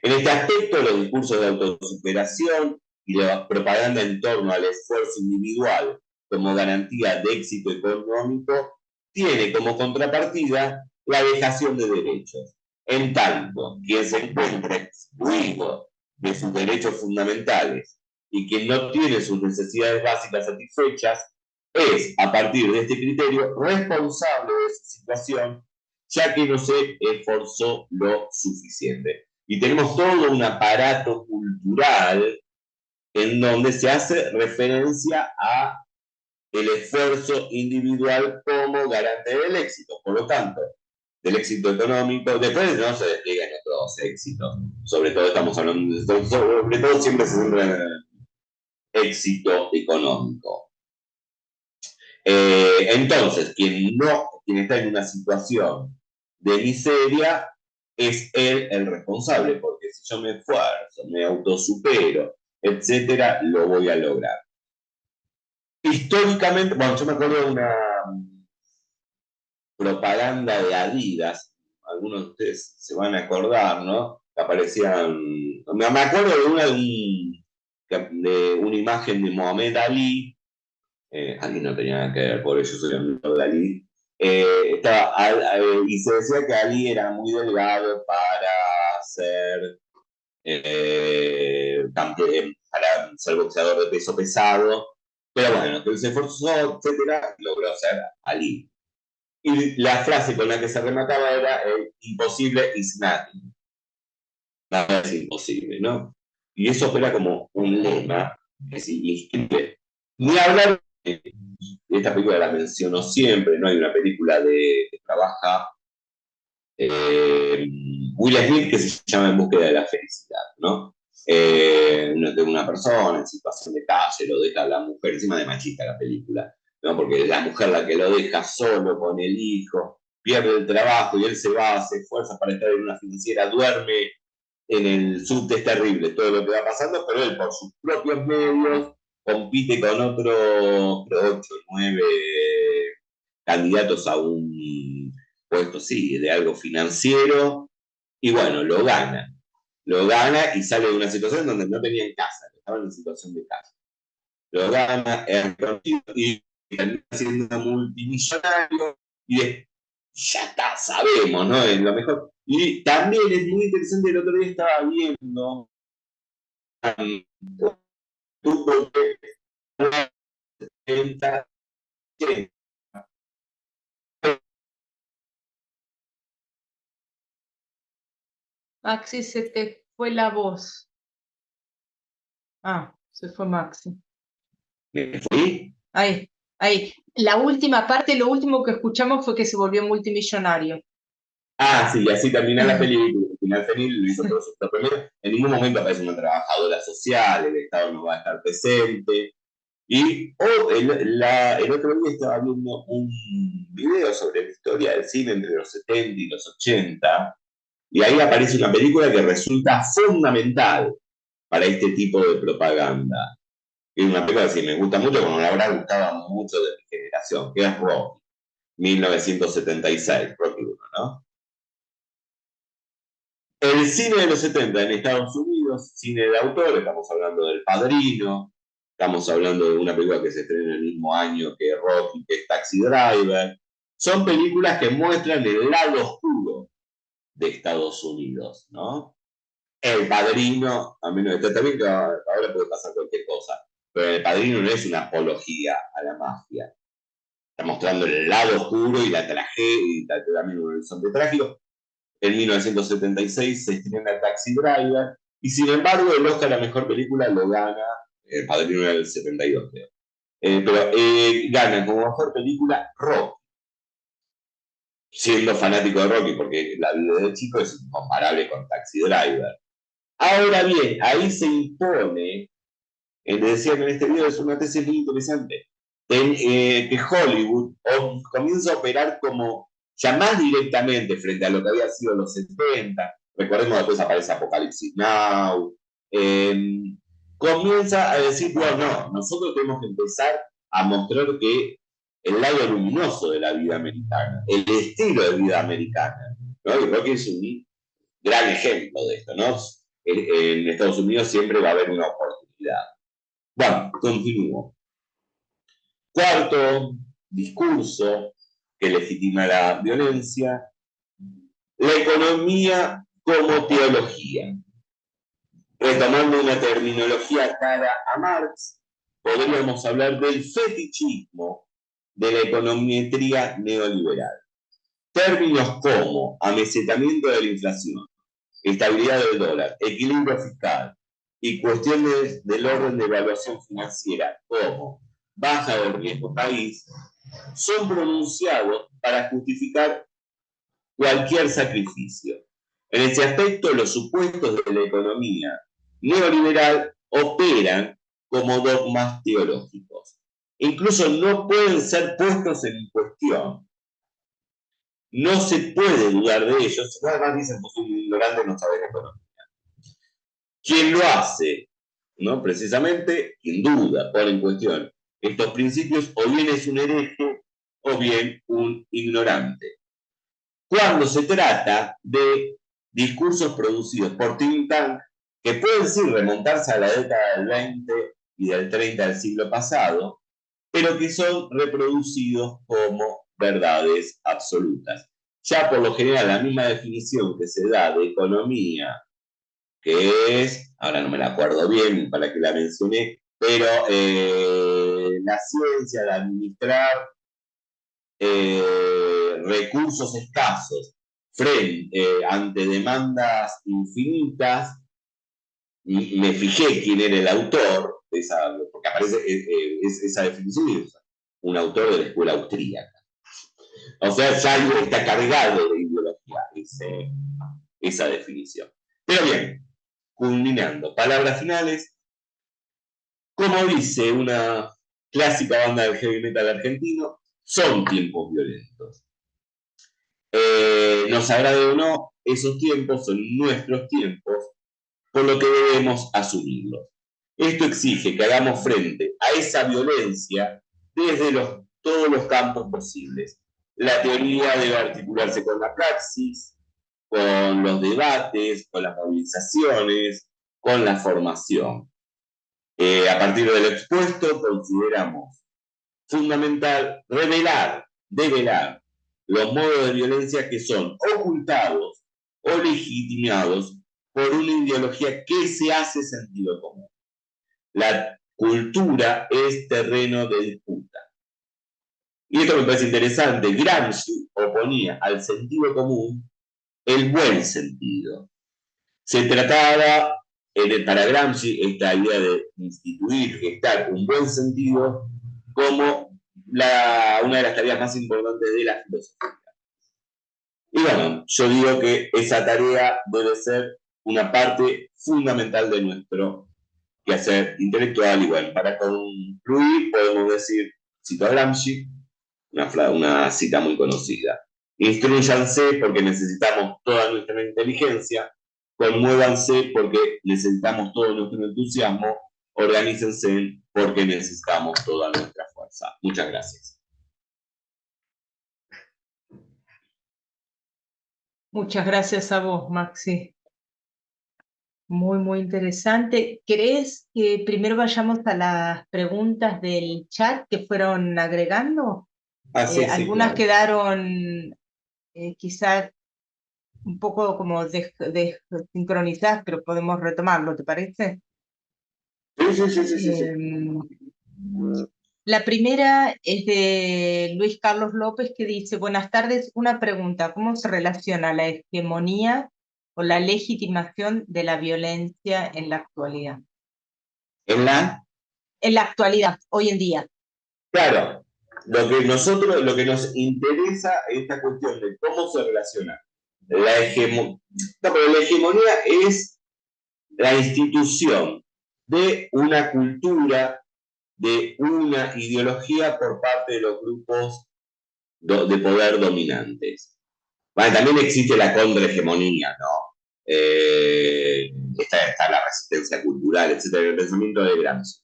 En este aspecto, los discursos de autosuperación y la propaganda en torno al esfuerzo individual como garantía de éxito económico tiene como contrapartida la dejación de derechos. En tanto, quien se encuentra excluido de sus derechos fundamentales y quien no tiene sus necesidades básicas satisfechas, es, a partir de este criterio, responsable de su situación, ya que no se esforzó lo suficiente. Y tenemos todo un aparato cultural en donde se hace referencia a el esfuerzo individual como garante del éxito. Por lo tanto, del éxito económico, después no se despliegan otros éxitos. Sobre todo estamos hablando, sobre todo siempre se centra en el éxito económico. Entonces, quien está en una situación de miseria es él el responsable, porque si yo me esfuerzo, me autosupero, etcétera, lo voy a lograr. Históricamente, bueno, yo me acuerdo de una propaganda de Adidas, algunos de ustedes se van a acordar, ¿no? Que aparecían, me acuerdo de una imagen de Mohamed Ali, Ali no tenía nada que ver, por eso soy amigo de Ali, y se decía que Ali era muy delgado para ser para ser boxeador de peso pesado, pero bueno, que se esforzó, etcétera, logró ser Ali. Y la frase con la que se remataba era imposible is nothing. Nada es imposible, ¿no? Y eso era como un lema que es inscribe. Ni hablar de esta película, la menciono siempre, ¿no? Hay una película que trabaja Will Smith que se llama En búsqueda de la felicidad, ¿no? De una persona en situación de calle, lo deja la mujer, encima de machista la película, ¿no? Porque es la mujer la que lo deja solo con el hijo, pierde el trabajo y él se va, se esfuerza para estar en una financiera, duerme en el subte, es terrible todo lo que va pasando, pero él por sus propios medios compite con otros 8, 9 candidatos a un puesto, sí, de algo financiero, y bueno, lo gana y sale de una situación donde no tenía en casa, estaba en una situación de casa. Lo gana, y termina siendo multimillonario, y ya está, sabemos, ¿no? Es lo mejor. Y también es muy interesante, el otro día estaba viendo un Maxi, se te fue la voz. Ah, se fue Maxi. ¿Me fui? Ahí. La última parte, lo último que escuchamos fue que se volvió multimillonario. Ah, sí, y así termina la película. Al final feliz lo hizo por sus propios medios. En ningún momento aparece una trabajadora social, el Estado no va a estar presente. Y el otro día estaba viendo un video sobre la historia del cine entre los 70 y los 80, y ahí aparece una película que resulta fundamental para este tipo de propaganda. Es una película que sí me gusta mucho, como la habrá gustado mucho de mi generación, que es Rocky, 1976, Rocky 1, ¿no? El cine de los 70 en Estados Unidos, cine de autor, estamos hablando del Padrino, estamos hablando de una película que se estrena el mismo año que Rocky, que es Taxi Driver. Son películas que muestran el lado oscuro de Estados Unidos, ¿no? El Padrino, a menos está bien que ahora puede pasar cualquier cosa, pero El Padrino no es una apología a la mafia. está mostrando el lado oscuro y la tragedia, y también un horizonte trágico. En 1976 se estrena Taxi Driver, y sin embargo el Oscar a Mejor Película lo gana El Padrino del 72, creo. Pero gana como Mejor Película Rocky, siendo fanático de Rocky, porque la vida del chico es incomparable con Taxi Driver. Ahora bien, ahí se impone, decían en este video, es una tesis muy interesante, que Hollywood comienza a operar como ya más directamente frente a lo que había sido los 70, recordemos después aparece Apocalipsis Now, comienza a decir, bueno, no, nosotros tenemos que empezar a mostrar que el lado luminoso de la vida americana, el estilo de vida americana, ¿no? Y Rocky es un gran ejemplo de esto, ¿no? En Estados Unidos siempre va a haber una oportunidad. Bueno, continúo. Cuarto discurso que legitima la violencia, la economía como teología. Retomando una terminología cara a Marx, podríamos hablar del fetichismo de la econometría neoliberal. Términos como amesetamiento de la inflación, estabilidad del dólar, equilibrio fiscal y cuestiones del orden de evaluación financiera como baja del riesgo país son pronunciados para justificar cualquier sacrificio. En ese aspecto, los supuestos de la economía neoliberal operan como dogmas teológicos. Incluso no pueden ser puestos en cuestión. No se puede dudar de ellos. Además dicen, pues un ignorante no sabe economía. Quien lo hace, ¿no? Precisamente, quien duda, pone en cuestión estos principios, o bien es un hereje o bien un ignorante. Cuando se trata de discursos producidos por think tank, que pueden sí remontarse a la década del 20 y del 30 del siglo pasado, pero que son reproducidos como verdades absolutas. Ya por lo general, la misma definición que se da de economía, que es, ahora no me la acuerdo bien para que la mencioné, pero la ciencia de administrar recursos escasos ante demandas infinitas. Me fijé quién era el autor, porque aparece esa definición, un autor de la escuela austríaca. O sea, ya está cargado de ideología esa definición. Pero bien, culminando, palabras finales. Como dice una clásica banda del heavy metal argentino, son tiempos violentos. Nos agrade o no, esos tiempos son nuestros tiempos, por lo que debemos asumirlos. Esto exige que hagamos frente a esa violencia desde todos los campos posibles. La teoría debe articularse con la praxis, con los debates, con las movilizaciones, con la formación. A partir del expuesto, consideramos fundamental develar los modos de violencia que son ocultados o legitimados por una ideología que se hace sentido común. La cultura es terreno de disputa. Y esto me parece interesante. Gramsci oponía al sentido común el buen sentido. Se trataba, para Gramsci, esta idea de instituir, gestar un buen sentido como una de las tareas más importantes de la filosofía. Y bueno, yo digo que esa tarea debe ser una parte fundamental de nuestro quehacer intelectual. Y bueno, para concluir, podemos decir, cito a Gramsci, una cita muy conocida. Instruyanse porque necesitamos toda nuestra inteligencia, conmuévanse porque necesitamos todo nuestro entusiasmo, organícense porque necesitamos toda nuestra fuerza. Muchas gracias. Muchas gracias a vos, Maxi. Muy, muy interesante. ¿Querés que primero vayamos a las preguntas del chat que fueron agregando? Sí, Algunas claro. quedaron quizás un poco como desincronizadas, pero podemos retomarlo, ¿te parece? Sí. La primera es de Luis Carlos López que dice, buenas tardes, una pregunta, ¿cómo se relaciona la hegemonía o la legitimación de la violencia en la actualidad? En la, En la actualidad, hoy en día. claro, lo que nos interesa es esta cuestión de cómo se relaciona la hegemonía. No, pero la hegemonía es la institución de una cultura, de una ideología por parte de los grupos de poder dominantes. Bueno, también existe la contrahegemonía, ¿no? Está la resistencia cultural, etcétera, el pensamiento de Gramsci.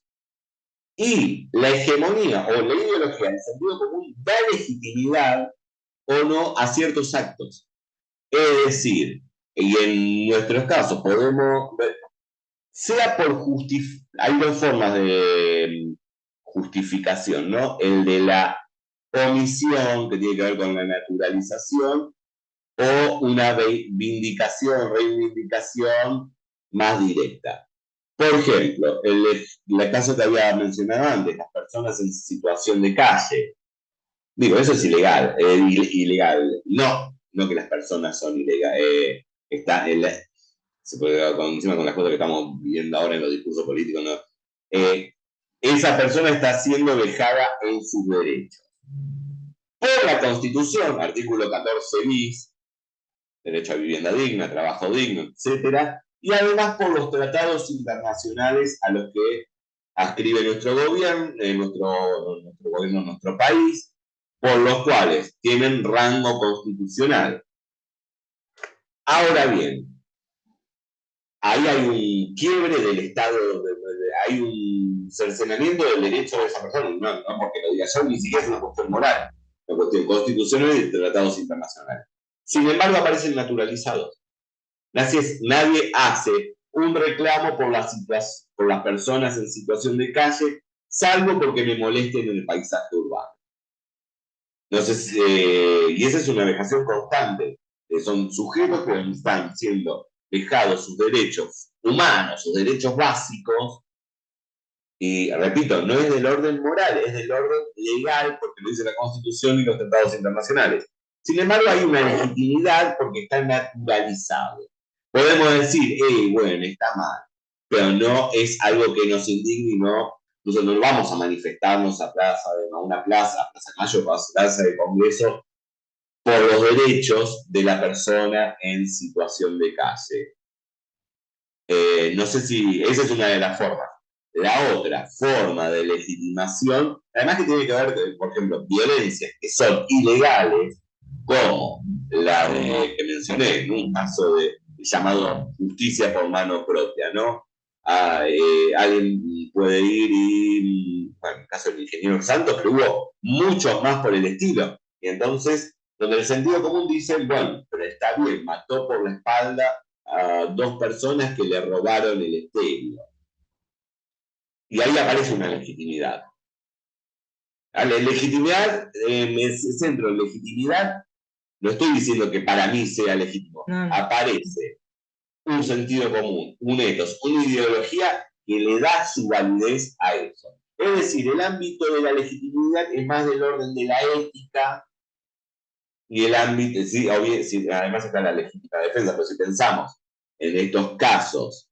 Y la hegemonía o la ideología en sentido común da legitimidad o no a ciertos actos. Es decir, y en nuestros casos podemos ver, sea por justificación, hay dos formas de justificación, ¿no? El de la omisión, que tiene que ver con la naturalización, o una reivindicación más directa. Por ejemplo, el caso que había mencionado antes, las personas en situación de calle. Digo, eso es ilegal. Ilegal. No, no que las personas son ilegales. Está se puede encima con las cosas que estamos viendo ahora en los discursos políticos, ¿no? Eh, esa persona está siendo vejada en sus derechos. Por la Constitución, artículo 14 bis, derecho a vivienda digna, trabajo digno, etcétera, y además por los tratados internacionales a los que ascribe nuestro gobierno, nuestro gobierno, nuestro país, por los cuales tienen rango constitucional. Ahora bien, ahí hay un quiebre del Estado, hay un cercenamiento del derecho de esa persona, no porque lo diga yo, ni siquiera es una cuestión moral, es una cuestión constitucional y de tratados internacionales. Sin embargo, aparecen naturalizados. Nadie hace un reclamo por las personas en situación de calle, salvo porque me molesten en el paisaje urbano. No sé si, y esa es una vejación constante. Son sujetos que están siendo vejados sus derechos humanos, sus derechos básicos, y repito, no es del orden moral, es del orden legal, porque lo dice la Constitución y los tratados internacionales. Sin embargo, hay una legitimidad porque está naturalizado. Podemos decir, bueno, está mal, pero no es algo que nos indigne y no, nosotros no vamos a manifestarnos a una plaza, a Plaza Mayo, plaza de Congreso, por los derechos de la persona en situación de calle. No sé si esa es una de las formas. La otra forma de legitimación, además que tiene que ver, por ejemplo, violencias que son ilegales, como la que mencioné, en un caso de llamado justicia por mano propia, ¿no? Alguien puede ir y, bueno, en el caso del ingeniero Santos, pero hubo muchos más por el estilo. Y entonces, donde el sentido común dice, bueno, pero está bien, mató por la espalda a dos personas que le robaron el estéreo. Y ahí aparece una legitimidad. La legitimidad, me centro en legitimidad, no estoy diciendo que para mí sea legítimo, aparece un sentido común, un ethos, una ideología que le da su validez a eso. Es decir, el ámbito de la legitimidad es más del orden de la ética y el ámbito, sí, además está la legítima defensa, pero si pensamos en estos casos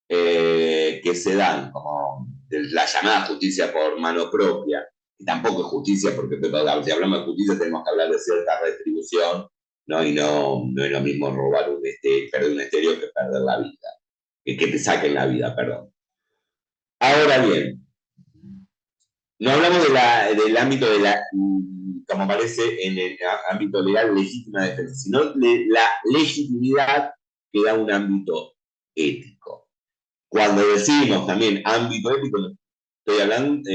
que se dan, como la llamada justicia por mano propia, y tampoco es justicia, porque si hablamos de justicia tenemos que hablar de cierta retribución, ¿no? Y no es lo mismo robar perder un estéreo que perder la vida, que te saquen la vida, perdón. Ahora bien, no hablamos del ámbito de la, como aparece en el ámbito legal, legítima defensa, sino de la legitimidad que da un ámbito ético. Cuando decimos también ámbito ético, estoy hablando,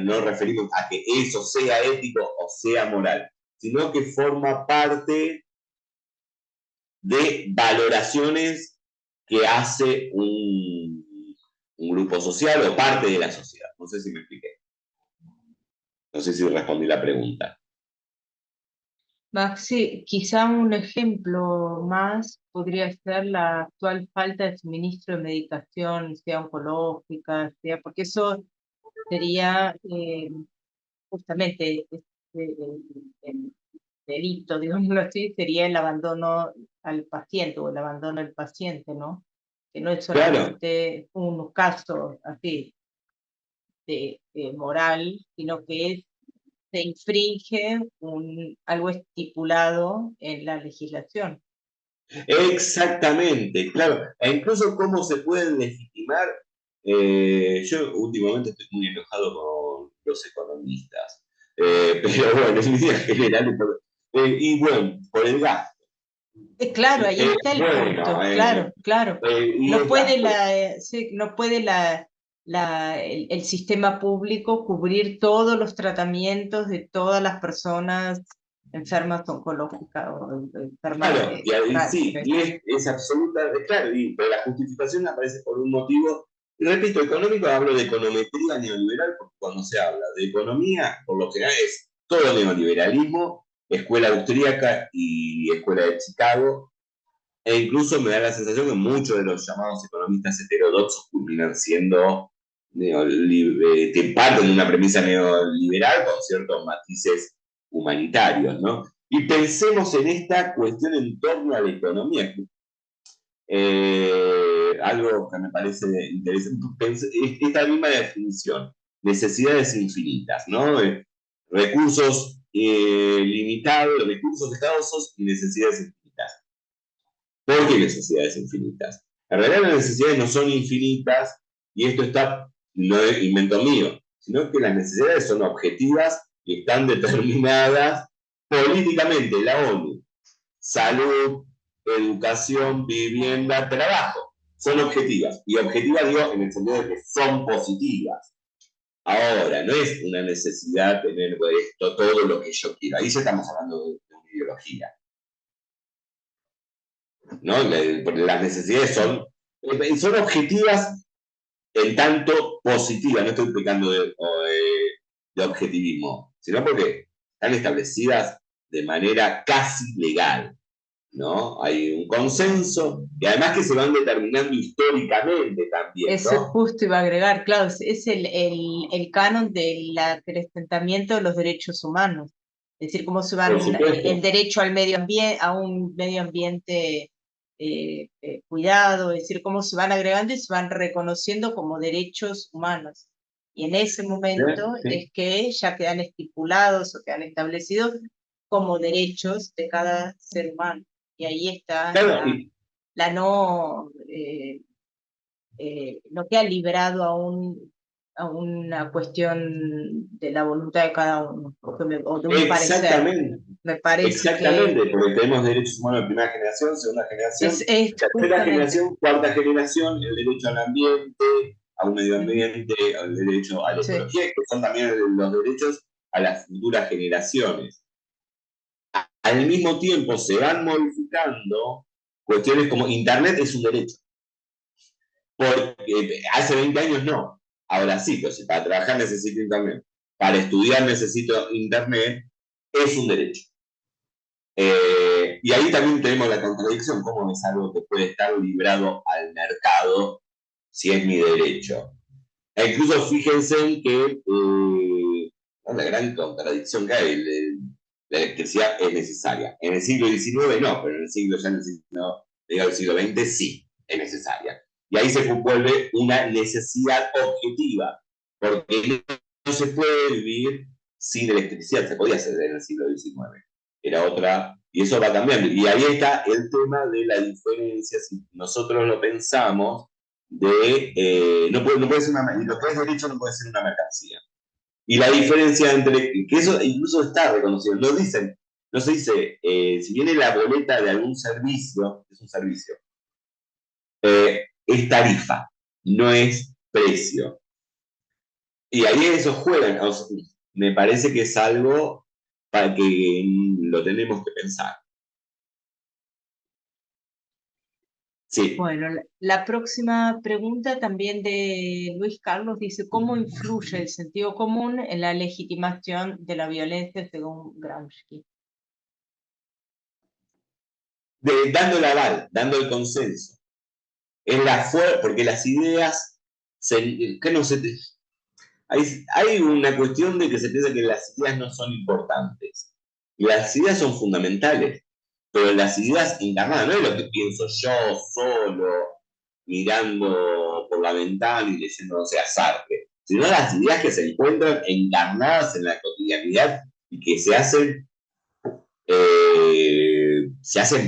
no referimos a que eso sea ético o sea moral, sino que forma parte de valoraciones que hace un grupo social o parte de la sociedad. No sé si me expliqué. No sé si respondí la pregunta. Sí, quizá un ejemplo más podría ser la actual falta de suministro de medicación, sea oncológica, sea, porque eso sería justamente el delito, digámoslo así, sería el abandono al paciente o el abandono del paciente, ¿no? Que no es Claro, solamente un caso así de moral, sino que se infringe algo estipulado en la legislación. exactamente, claro. E incluso cómo se pueden legitimar. Yo últimamente estoy muy enojado con los economistas. Pero bueno, en líneas generales. Y bueno, por el gasto. Claro, ahí está el Bueno, punto, claro, claro. y No los puede gastos. sí, no puede el sistema público cubrir todos los tratamientos de todas las personas enfermas oncológicas o enfermas Claro, de y ahí sí, cáncer. y es absolutamente claro, pero la justificación aparece por un motivo, y repito, económico, hablo de econometría neoliberal, porque cuando se habla de economía, por lo general es todo neoliberalismo, escuela austríaca y escuela de Chicago, e incluso me da la sensación que muchos de los llamados economistas heterodoxos culminan siendo que parten de una premisa neoliberal con ciertos matices humanitarios, ¿no? Y pensemos en esta cuestión en torno a la economía. Algo que me parece interesante, esta misma definición, necesidades infinitas, ¿no? Recursos limitados, recursos escasos y necesidades infinitas. ¿Por qué necesidades infinitas? En realidad las necesidades no son infinitas y esto no es invento mío, sino que las necesidades son objetivas y están determinadas políticamente, la ONU. Salud, educación, vivienda, trabajo. Son objetivas. Y objetivas digo en el sentido de que son positivas. Ahora, no es una necesidad tener esto, todo lo que yo quiero. Ahí ya estamos hablando de una ideología. ¿No? Las necesidades son objetivas en tanto positivas, no estoy pecando de objetivismo, sino porque están establecidas de manera casi legal, ¿no? Hay un consenso y además que se van determinando históricamente también, Eso ¿no? justo iba a agregar, claro, es el canon del acrecentamiento de los derechos humanos. Es decir, cómo se Por van, el supuesto. derecho al medio ambiente, a un medio ambiente cuidado, es decir, cómo se van agregando y se van reconociendo como derechos humanos. Y en ese momento Sí. es que ya quedan estipulados o quedan establecidos como derechos de cada ser humano. Y ahí está Claro, y la no no queda librado a una cuestión de la voluntad de cada uno, o de un parecer. exactamente. Me parece que Exactamente, porque tenemos derechos humanos de primera generación, segunda generación, es tercera justamente, generación, cuarta generación, el derecho al ambiente, a un medio ujú, ambiente, el derecho a la sí, ecología, que son también los derechos a las futuras generaciones. Al mismo tiempo se van modificando cuestiones como Internet es un derecho, porque hace 20 años no, ahora sí, pues si para trabajar necesito Internet, para estudiar necesito Internet, es un derecho. Y ahí también tenemos la contradicción, cómo es algo que puede estar librado al mercado si es mi derecho. E incluso fíjense en que la gran contradicción que hay, la electricidad es necesaria. En el siglo XIX no, pero en el siglo ya en el siglo XX sí, es necesaria. Y ahí se vuelve una necesidad objetiva, porque no se puede vivir sin electricidad, se podía hacer en el siglo XIX. Era otra, y eso va cambiando. Y ahí está el tema de la diferencia, si nosotros lo pensamos, no puede ser lo que es derecho no puede ser una mercancía. Y la diferencia entre, que eso incluso está reconocido, no se dice, si viene la boleta de algún servicio, es un servicio, es tarifa, no es precio. Y ahí eso juegan, o sea, me parece que es algo para que lo tenemos que pensar. Sí. bueno, la próxima pregunta también de Luis Carlos dice, ¿cómo influye el sentido común en la legitimación de la violencia según Gramsci? Dando el aval, dando el consenso. Es la fuerza, porque las ideas, que no se, hay una cuestión de que se piensa que las ideas no son importantes. Las ideas son fundamentales, pero las ideas encarnadas, no es lo que pienso yo solo, mirando por la ventana y leyendo, no sé, a Sartre, sino las ideas que se encuentran encarnadas en la cotidianidad y que se hacen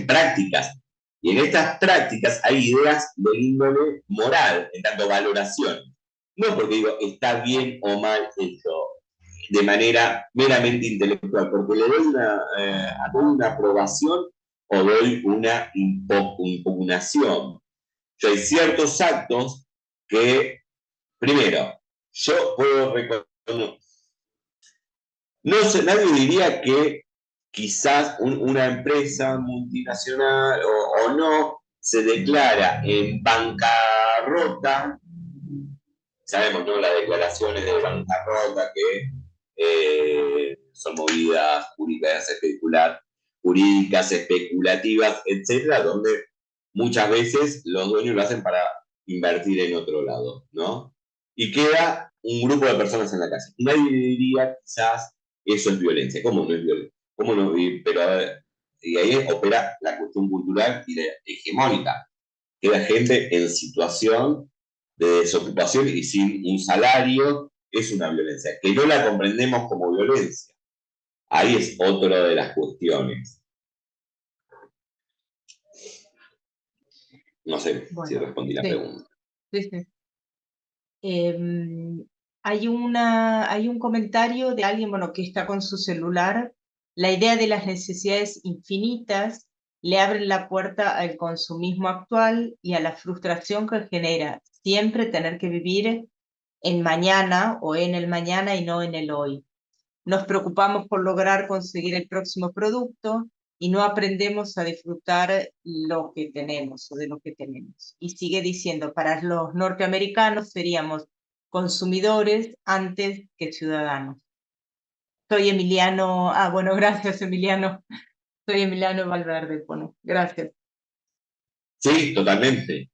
prácticas. Y en estas prácticas hay ideas de índole moral, en tanto valoración. No porque digo está bien o mal esto, de manera meramente intelectual, porque le doy una aprobación o doy una impugnación. Yo hay ciertos actos que, primero, yo puedo reconocer, no sé, nadie diría que quizás una empresa multinacional o no se declara en bancarrota. Sabemos, ¿no? Las declaraciones de bancarrota que son movidas jurídicas, especulativas, etcétera, donde muchas veces los dueños lo hacen para invertir en otro lado, ¿no? Y queda un grupo de personas en la calle. Y nadie diría quizás eso es violencia. ¿Cómo no es violencia? ¿Cómo no? Pero y ahí opera la cuestión cultural y hegemónica. Queda gente en situación de desocupación y sin un salario, es una violencia. Que no la comprendemos como violencia. Ahí es otra de las cuestiones. No sé Bueno, si respondí la sí, pregunta. sí, sí. Hay un comentario de alguien, bueno, que está con su celular. La idea de las necesidades infinitas le abre la puerta al consumismo actual y a la frustración que genera siempre tener que vivir en mañana o en el mañana y no en el hoy. Nos preocupamos por lograr conseguir el próximo producto y no aprendemos a disfrutar lo que tenemos o de lo que tenemos. Y sigue diciendo, para los norteamericanos seríamos consumidores antes que ciudadanos. Soy Emiliano, bueno, gracias Emiliano. Soy Emiliano Valverde, bueno, gracias. Sí, totalmente.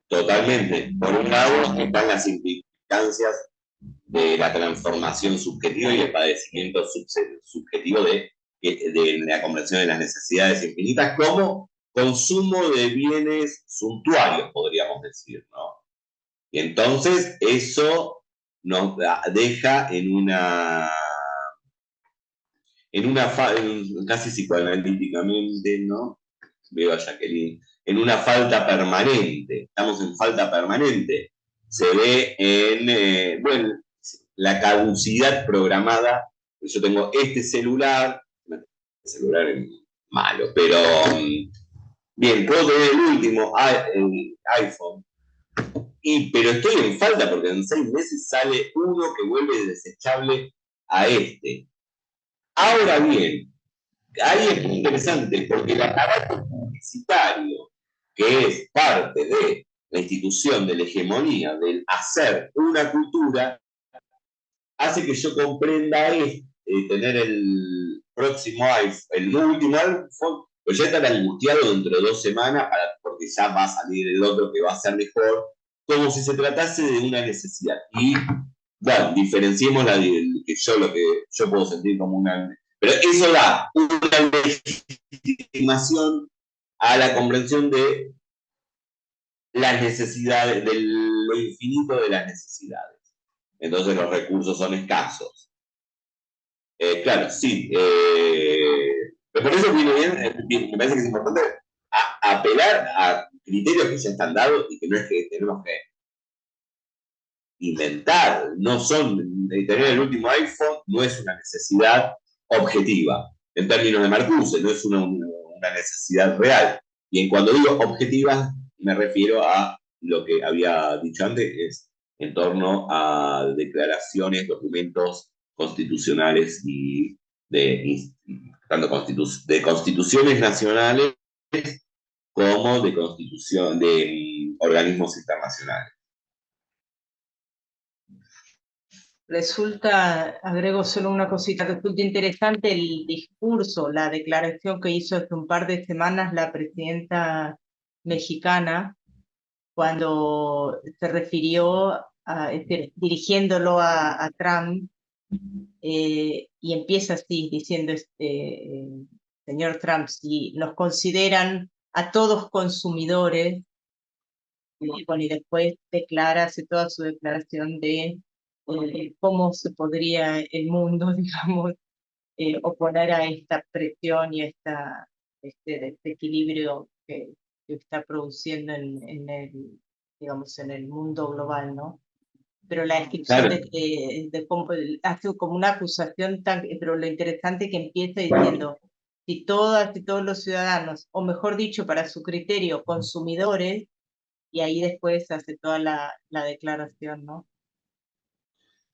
Totalmente. Por un lado están las implicancias de la transformación subjetiva y el padecimiento subjetivo de la comprensión de las necesidades infinitas como consumo de bienes suntuarios, podríamos decir, ¿no? Y entonces eso nos deja casi psicoanalíticamente, ¿no? Veo a Jacqueline, en una falta permanente, estamos en falta permanente. Se ve bueno, la caducidad programada. Yo tengo este celular es malo, pero bien, puedo tener el último el iPhone, pero estoy en falta porque en 6 meses sale uno que vuelve desechable a este. Ahora bien, ahí es muy interesante porque el aparato publicitario, que es parte de la institución de la hegemonía, del hacer una cultura, hace que yo comprenda tener el próximo iPhone, el último iPhone, pues ya estar angustiado dentro de 2 semanas porque ya va a salir el otro que va a ser mejor, como si se tratase de una necesidad. Y bueno, diferenciemos lo que yo puedo sentir como una. Pero eso da una legitimación a la comprensión de las necesidades, de lo infinito de las necesidades. Entonces los recursos son escasos. Claro, sí. Pero por eso viene bien, me parece que es importante apelar a criterios que ya están dados y que no es que tenemos que inventar, no son, tener el último iPhone no es una necesidad objetiva, en términos de Marcuse, no es una necesidad real. Y en cuando digo objetiva, me refiero a lo que había dicho antes, es en torno a declaraciones, documentos constitucionales y tanto de constituciones nacionales como de organismos internacionales. Agrego solo una cosita, resulta interesante el discurso, la declaración que hizo hace un par de semanas la presidenta mexicana cuando se refirió es decir, dirigiéndolo a Trump, y empieza así diciendo, señor Trump, si nos consideran a todos consumidores, bueno, y después hace toda su declaración de cómo se podría el mundo, digamos, oponer a esta presión y a este desequilibrio que está produciendo digamos, en el mundo global, ¿no? Pero la descripción Claro, de cómo hace como una acusación tan, pero lo interesante que empieza diciendo, si todas y todos los ciudadanos, o mejor dicho, para su criterio, consumidores, y ahí después hace toda la declaración, ¿no?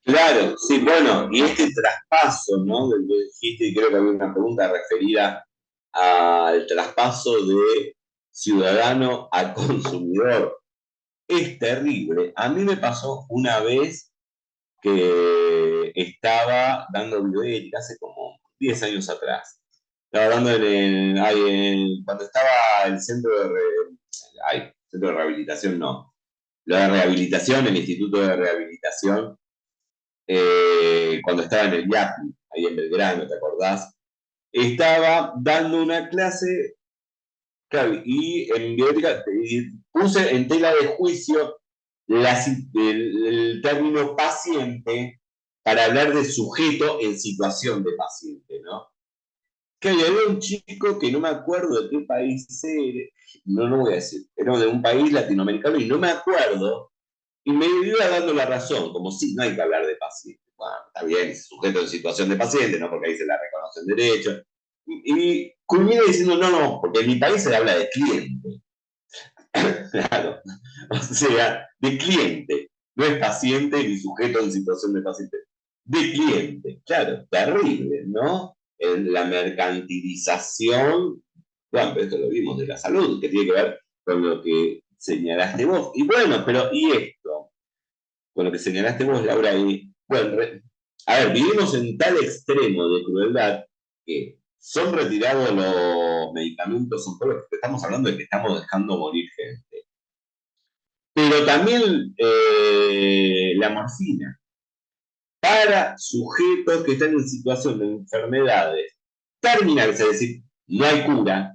claro, sí, bueno, y este traspaso, ¿no? Del que dijiste, y creo que había una pregunta referida al traspaso de ciudadano a consumidor. Es terrible. A mí me pasó una vez que estaba dando bioética hace como 10 años atrás. Estaba dando cuando estaba el centro de rehabilitación, no. Lo de rehabilitación, el Instituto de Rehabilitación, cuando estaba en el IAPI, ahí en Belgrano, ¿te acordás? Estaba dando una clase, claro, y en bioética puse en tela de juicio el término paciente para hablar de sujeto en situación de paciente, ¿no? Que había un chico que no me acuerdo de qué país era, no voy a decir, era de un país latinoamericano y no me acuerdo, y me iba dando la razón, como si no hay que hablar de paciente. Bueno, está bien, sujeto en situación de paciente, ¿no? Porque ahí se la reconocen derechos. Y culmina diciendo, no, porque en mi país se habla de cliente. Claro, o sea, de cliente. No es paciente ni sujeto en situación de paciente. De cliente, claro, terrible, ¿no? La mercantilización, bueno, pero esto lo vimos de la salud, que tiene que ver con lo que señalaste vos. Y bueno, pero ¿y esto? Con lo que señalaste vos, Laura, y bueno, a ver, vivimos en tal extremo de crueldad que son retirados los medicamentos oncológicos. Estamos hablando de que estamos dejando morir gente. Pero también la morfina para sujetos que están en situación de enfermedades terminales, es decir, no hay cura,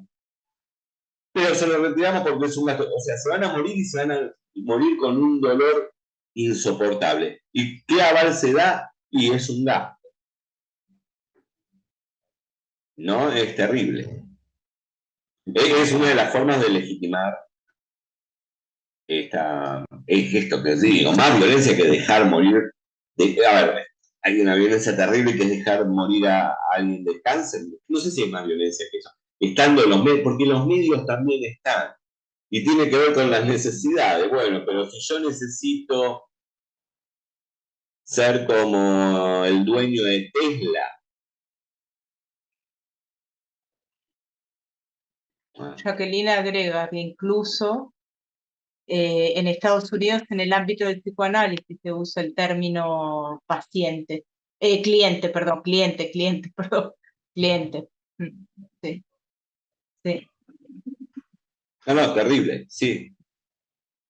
pero se lo retiramos porque es un gasto. O sea, se van a morir y se van a morir con un dolor insoportable. ¿Y qué aval se da? Y es un gasto, ¿no? Es terrible. Es una de las formas de legitimar esto que digo, más violencia que dejar morir. A ver, hay una violencia terrible que es dejar morir a alguien de cáncer. No sé si hay más violencia que eso. Estando en los medios, porque los medios también están. Y tiene que ver con las necesidades. Bueno, pero si yo necesito ser como el dueño de Tesla. Jacqueline agrega que incluso en Estados Unidos, en el ámbito del psicoanálisis, se usa el término paciente, cliente, perdón, cliente. Sí, sí. No, terrible, sí.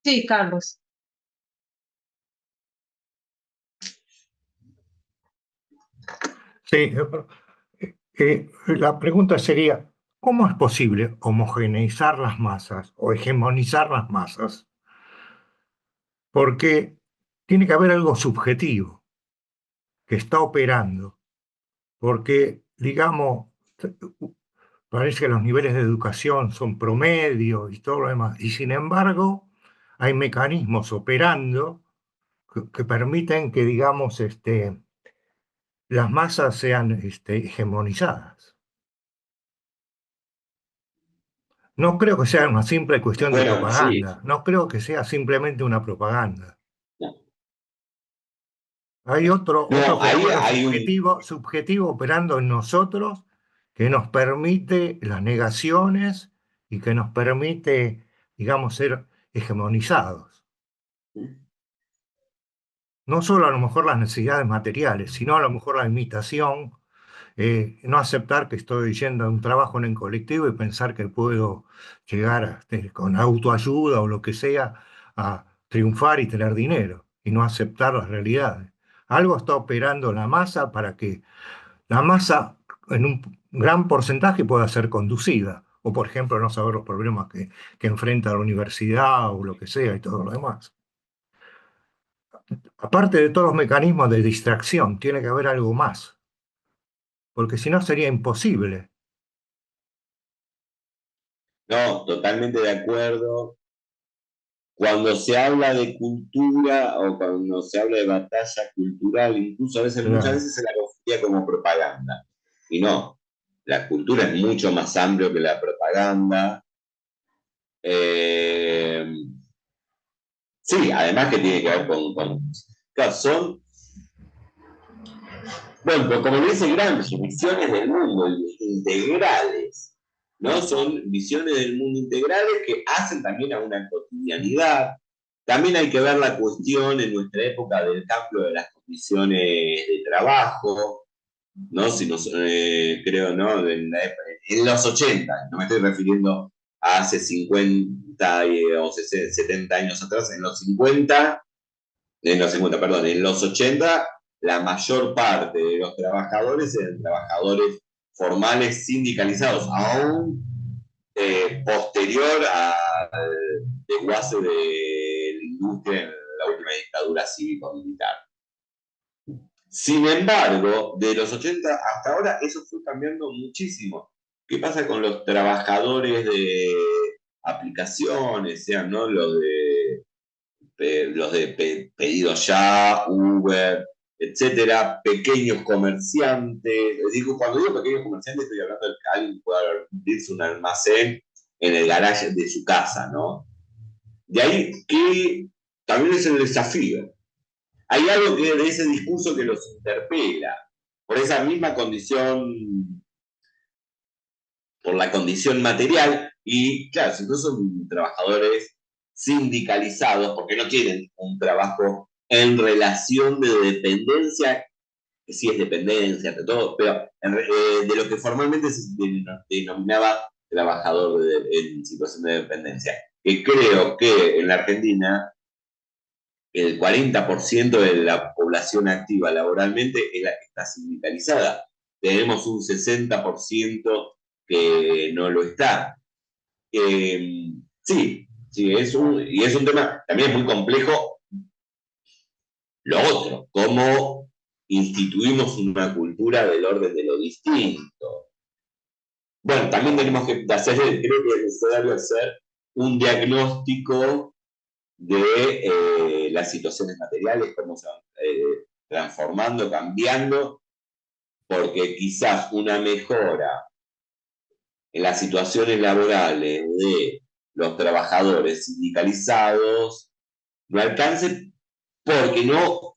Sí, Carlos. Sí, la pregunta sería, ¿cómo es posible homogeneizar las masas o hegemonizar las masas? Porque tiene que haber algo subjetivo que está operando, porque, digamos, parece que los niveles de educación son promedio y todo lo demás, y sin embargo hay mecanismos operando que permiten que, digamos, las masas sean hegemonizadas. No creo que sea una simple cuestión de Bueno, sí. propaganda, no creo que sea simplemente una propaganda. No, Hay otro ahí fenómeno hay un. subjetivo operando en nosotros que nos permite las negaciones y que nos permite, digamos, ser hegemonizados. No solo a lo mejor las necesidades materiales, sino a lo mejor la imitación, no aceptar que estoy yendo a un trabajo en el colectivo y pensar que puedo llegar con autoayuda o lo que sea a triunfar y tener dinero. y no aceptar las realidades. Algo está operando la masa para que la masa en un gran porcentaje pueda ser conducida, o por ejemplo no saber los problemas que enfrenta la universidad o lo que sea y todo lo demás. Aparte de todos los mecanismos de distracción, tiene que haber algo más, porque si no sería imposible. No, totalmente de acuerdo. Cuando se habla de cultura o cuando se habla de batalla cultural, incluso a veces, muchas Claro. veces se la confundía como propaganda. Y no, la cultura es mucho más amplio que la propaganda. Eh, sí, además que tiene que ver claro, son, bueno, pues como dice Gramsci, visiones del mundo integrales, ¿no? Son visiones del mundo integrales que hacen también a una cotidianidad. También hay que ver la cuestión en nuestra época del cambio de las condiciones de trabajo, ¿no? Si nos, creo, ¿no? En los 80, no me estoy refiriendo a hace 50 o 70 años atrás, en los 80 la mayor parte de los trabajadores eran trabajadores formales sindicalizados, aún posterior al desguace de la industria en la última dictadura cívico-militar. Sin embargo, de los 80 hasta ahora eso fue cambiando muchísimo. ¿Qué pasa con los trabajadores de aplicaciones, sean, ¿no? Los de pedido ya, Uber, etcétera, pequeños comerciantes? Digo, cuando digo pequeños comerciantes estoy hablando de que alguien pueda abrirse un almacén en el garaje de su casa, ¿no? De ahí que también es el desafío. Hay algo que de ese discurso que los interpela, por esa misma condición, por la condición material, y claro, si no son trabajadores sindicalizados, porque no tienen un trabajo en relación de dependencia, que sí es dependencia, de todo, pero de lo que formalmente se denominaba trabajador en situación de dependencia, que creo que en la Argentina el 40% de la población activa laboralmente es la que está sindicalizada. Tenemos un 60% que no lo está. Sí, sí, y es un tema también muy complejo. Lo otro, cómo instituimos una cultura del orden de lo distinto. Bueno, también tenemos que hacer, creo que es necesario hacer un diagnóstico de las situaciones materiales, cómo se van transformando, cambiando, porque quizás una mejora en las situaciones laborales de los trabajadores sindicalizados no alcance porque no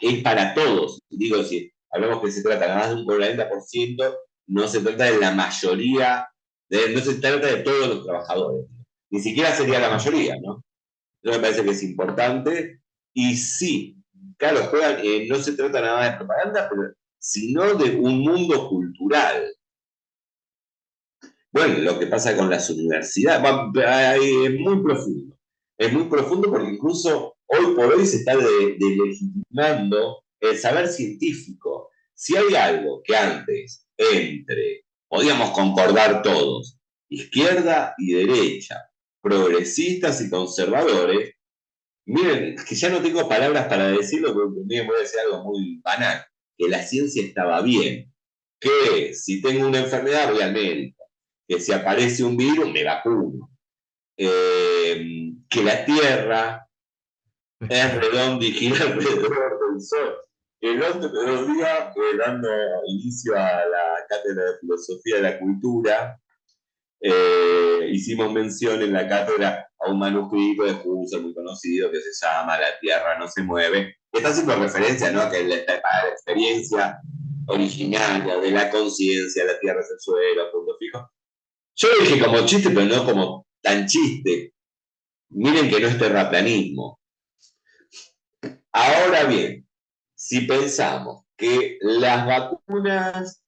es para todos. Digo, si hablamos que se trata nada más de un 40%, no se trata de la mayoría, no se trata de todos los trabajadores. Ni siquiera sería la mayoría, ¿no? Eso me parece que es importante. Y sí, claro, juegan, no se trata nada más de propaganda, pero, sino de un mundo cultural. Bueno, lo que pasa con las universidades es muy profundo. Es muy profundo porque incluso hoy por hoy se está delegitimando el saber científico. Si hay algo que antes podíamos concordar todos, izquierda y derecha, progresistas y conservadores, miren, que ya no tengo palabras para decirlo porque me voy a decir algo muy banal, que la ciencia estaba bien, que si tengo una enfermedad voy al médico, que si aparece un virus me vacuno, que la Tierra es redonda y gira alrededor del Sol. El otro día, dando inicio a la cátedra de filosofía de la cultura, hicimos mención en la cátedra a un manuscrito de Husserl muy conocido que se llama La Tierra no se mueve, que está haciendo referencia, ¿no?, que para la experiencia originaria de la conciencia, la Tierra es el suelo, punto fijo. Yo lo dije como chiste, pero no como tan chiste. Miren que no es terraplanismo. Ahora bien, si pensamos que las vacunas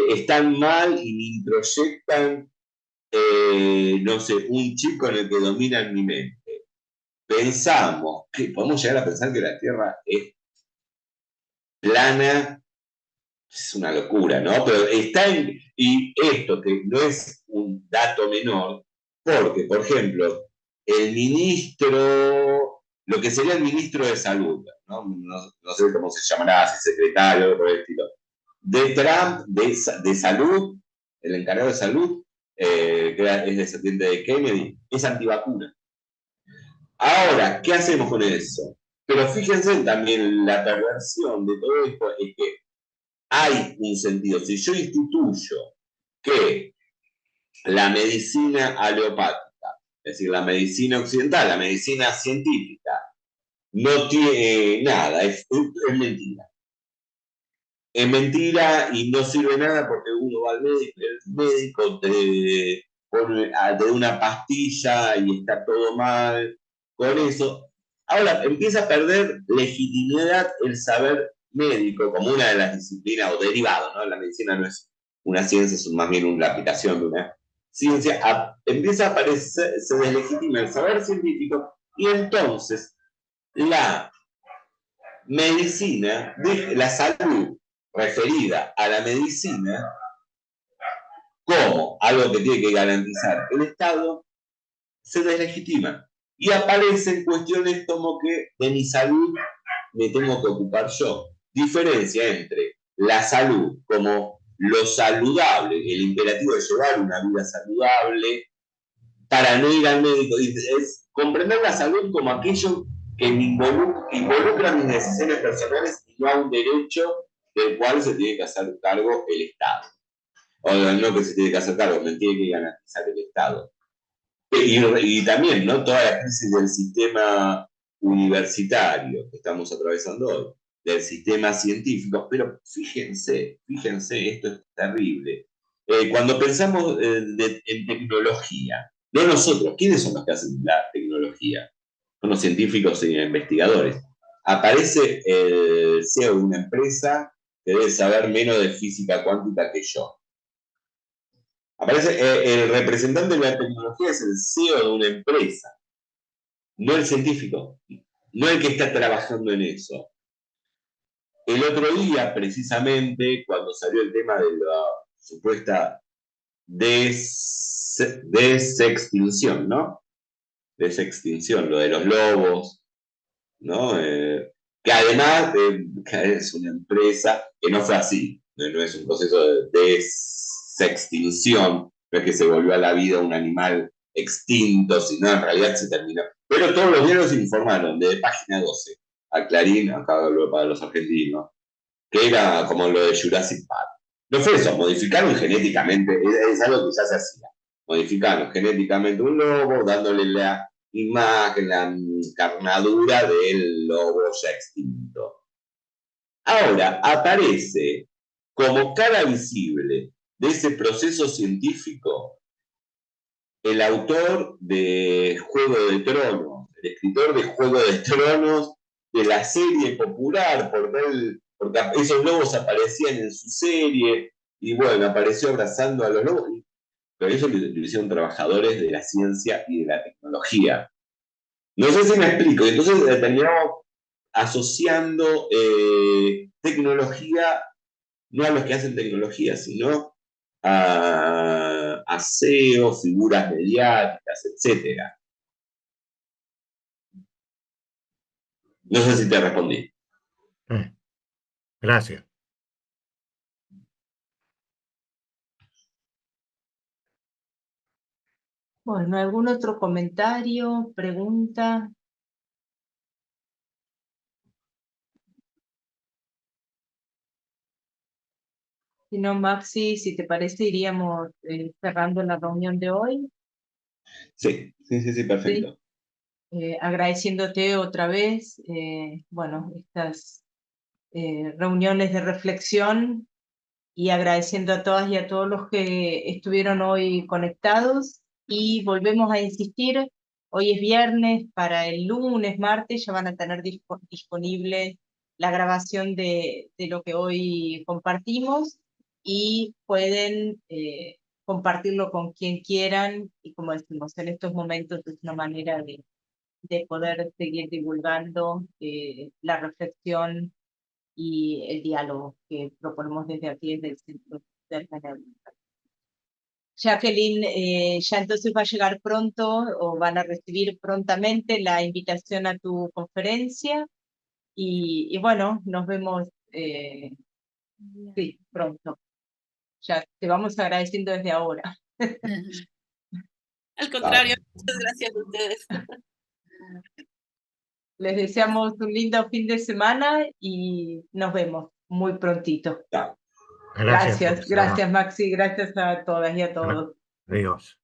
están mal y me introyectan, no sé, un chip con el que dominan mi mente, pensamos, que podemos llegar a pensar que la Tierra es plana, es una locura, ¿no? Pero está en, y esto que no es un dato menor, porque, por ejemplo, el ministro, lo que sería el ministro de Salud, no sé cómo se llamará, si secretario o por el estilo, de Trump, de salud, el encargado de salud, que es descendiente de Kennedy, es antivacuna. Ahora, ¿qué hacemos con eso? Pero fíjense también la perversión de todo esto es que hay un sentido. Si yo instituyo que la medicina aleopática, es decir, la medicina occidental, la medicina científica, no tiene nada, es mentira. Es mentira y no sirve nada porque uno va al médico y el médico te pone de una pastilla y está todo mal con eso. Ahora empieza a perder legitimidad el saber médico como una de las disciplinas o derivado, ¿no? La medicina no es una ciencia, es más bien una aplicación de una ciencia. Empieza a aparecer, se deslegitima el saber científico y entonces la medicina, la salud referida a la medicina como algo que tiene que garantizar el Estado, se deslegitima. Y aparecen cuestiones como que de mi salud me tengo que ocupar yo. Diferencia entre la salud como lo saludable, el imperativo de llevar una vida saludable, para no ir al médico, es comprender la salud como aquello que me involucra mis decisiones personales y no a un derecho del cual se tiene que hacer cargo el Estado. O no que se tiene que hacer cargo, me tiene que garantizar el Estado. Y también, ¿no? Toda la crisis del sistema universitario que estamos atravesando hoy, del sistema científico, pero fíjense, esto es terrible. Cuando pensamos en tecnología, no nosotros, ¿quiénes son los que hacen la tecnología? Son los científicos e investigadores. Aparece el CEO de una empresa que debe saber menos de física cuántica que yo. Aparece el representante de la tecnología es el CEO de una empresa, no el científico, no el que está trabajando en eso. El otro día, precisamente, cuando salió el tema de la supuesta desextinción, ¿no? Desextinción, lo de los lobos, ¿no? Que además es una empresa que no fue así, no es un proceso de desextinción, no es que se volvió a la vida un animal extinto, sino en realidad se terminó. Pero todos los diarios informaron, de página 12 a Clarín, acá para los argentinos, que era como lo de Jurassic Park. No fue eso, modificaron genéticamente, es algo que ya se hacía. Modificaron genéticamente un lobo, dándole la imagen, la carnadura del lobo ya extinto. Ahora aparece como cara visible de ese proceso científico el autor de Juego de Tronos, el escritor de Juego de Tronos, de la serie popular, porque esos lobos aparecían en su serie, y bueno, apareció abrazando a los lobos, pero eso lo hicieron trabajadores de la ciencia y de la tecnología. No sé si me explico, entonces terminamos asociando tecnología no a los que hacen tecnología, sino a SEO, figuras mediáticas, etc. No sé si te respondí. Gracias. Bueno, ¿algún otro comentario, pregunta? Si no, Maxi, si te parece, iríamos cerrando la reunión de hoy. Sí, perfecto. ¿Sí? Agradeciéndote otra vez, bueno, estas reuniones de reflexión y agradeciendo a todas y a todos los que estuvieron hoy conectados y volvemos a insistir, hoy es viernes, para el lunes, martes ya van a tener disponible la grabación de lo que hoy compartimos y pueden compartirlo con quien quieran y como decimos, en estos momentos es una manera de de poder seguir divulgando la reflexión y el diálogo que proponemos desde aquí, desde el Centro de Hermenéutica. Jacqueline, ya entonces va a llegar pronto o van a recibir prontamente la invitación a tu conferencia y bueno, nos vemos sí, pronto. Ya te vamos agradeciendo desde ahora. Al contrario, muchas gracias a ustedes. Les deseamos un lindo fin de semana y nos vemos muy prontito. Chao. Gracias, gracias Maxi, gracias a todas y a todos. Adiós.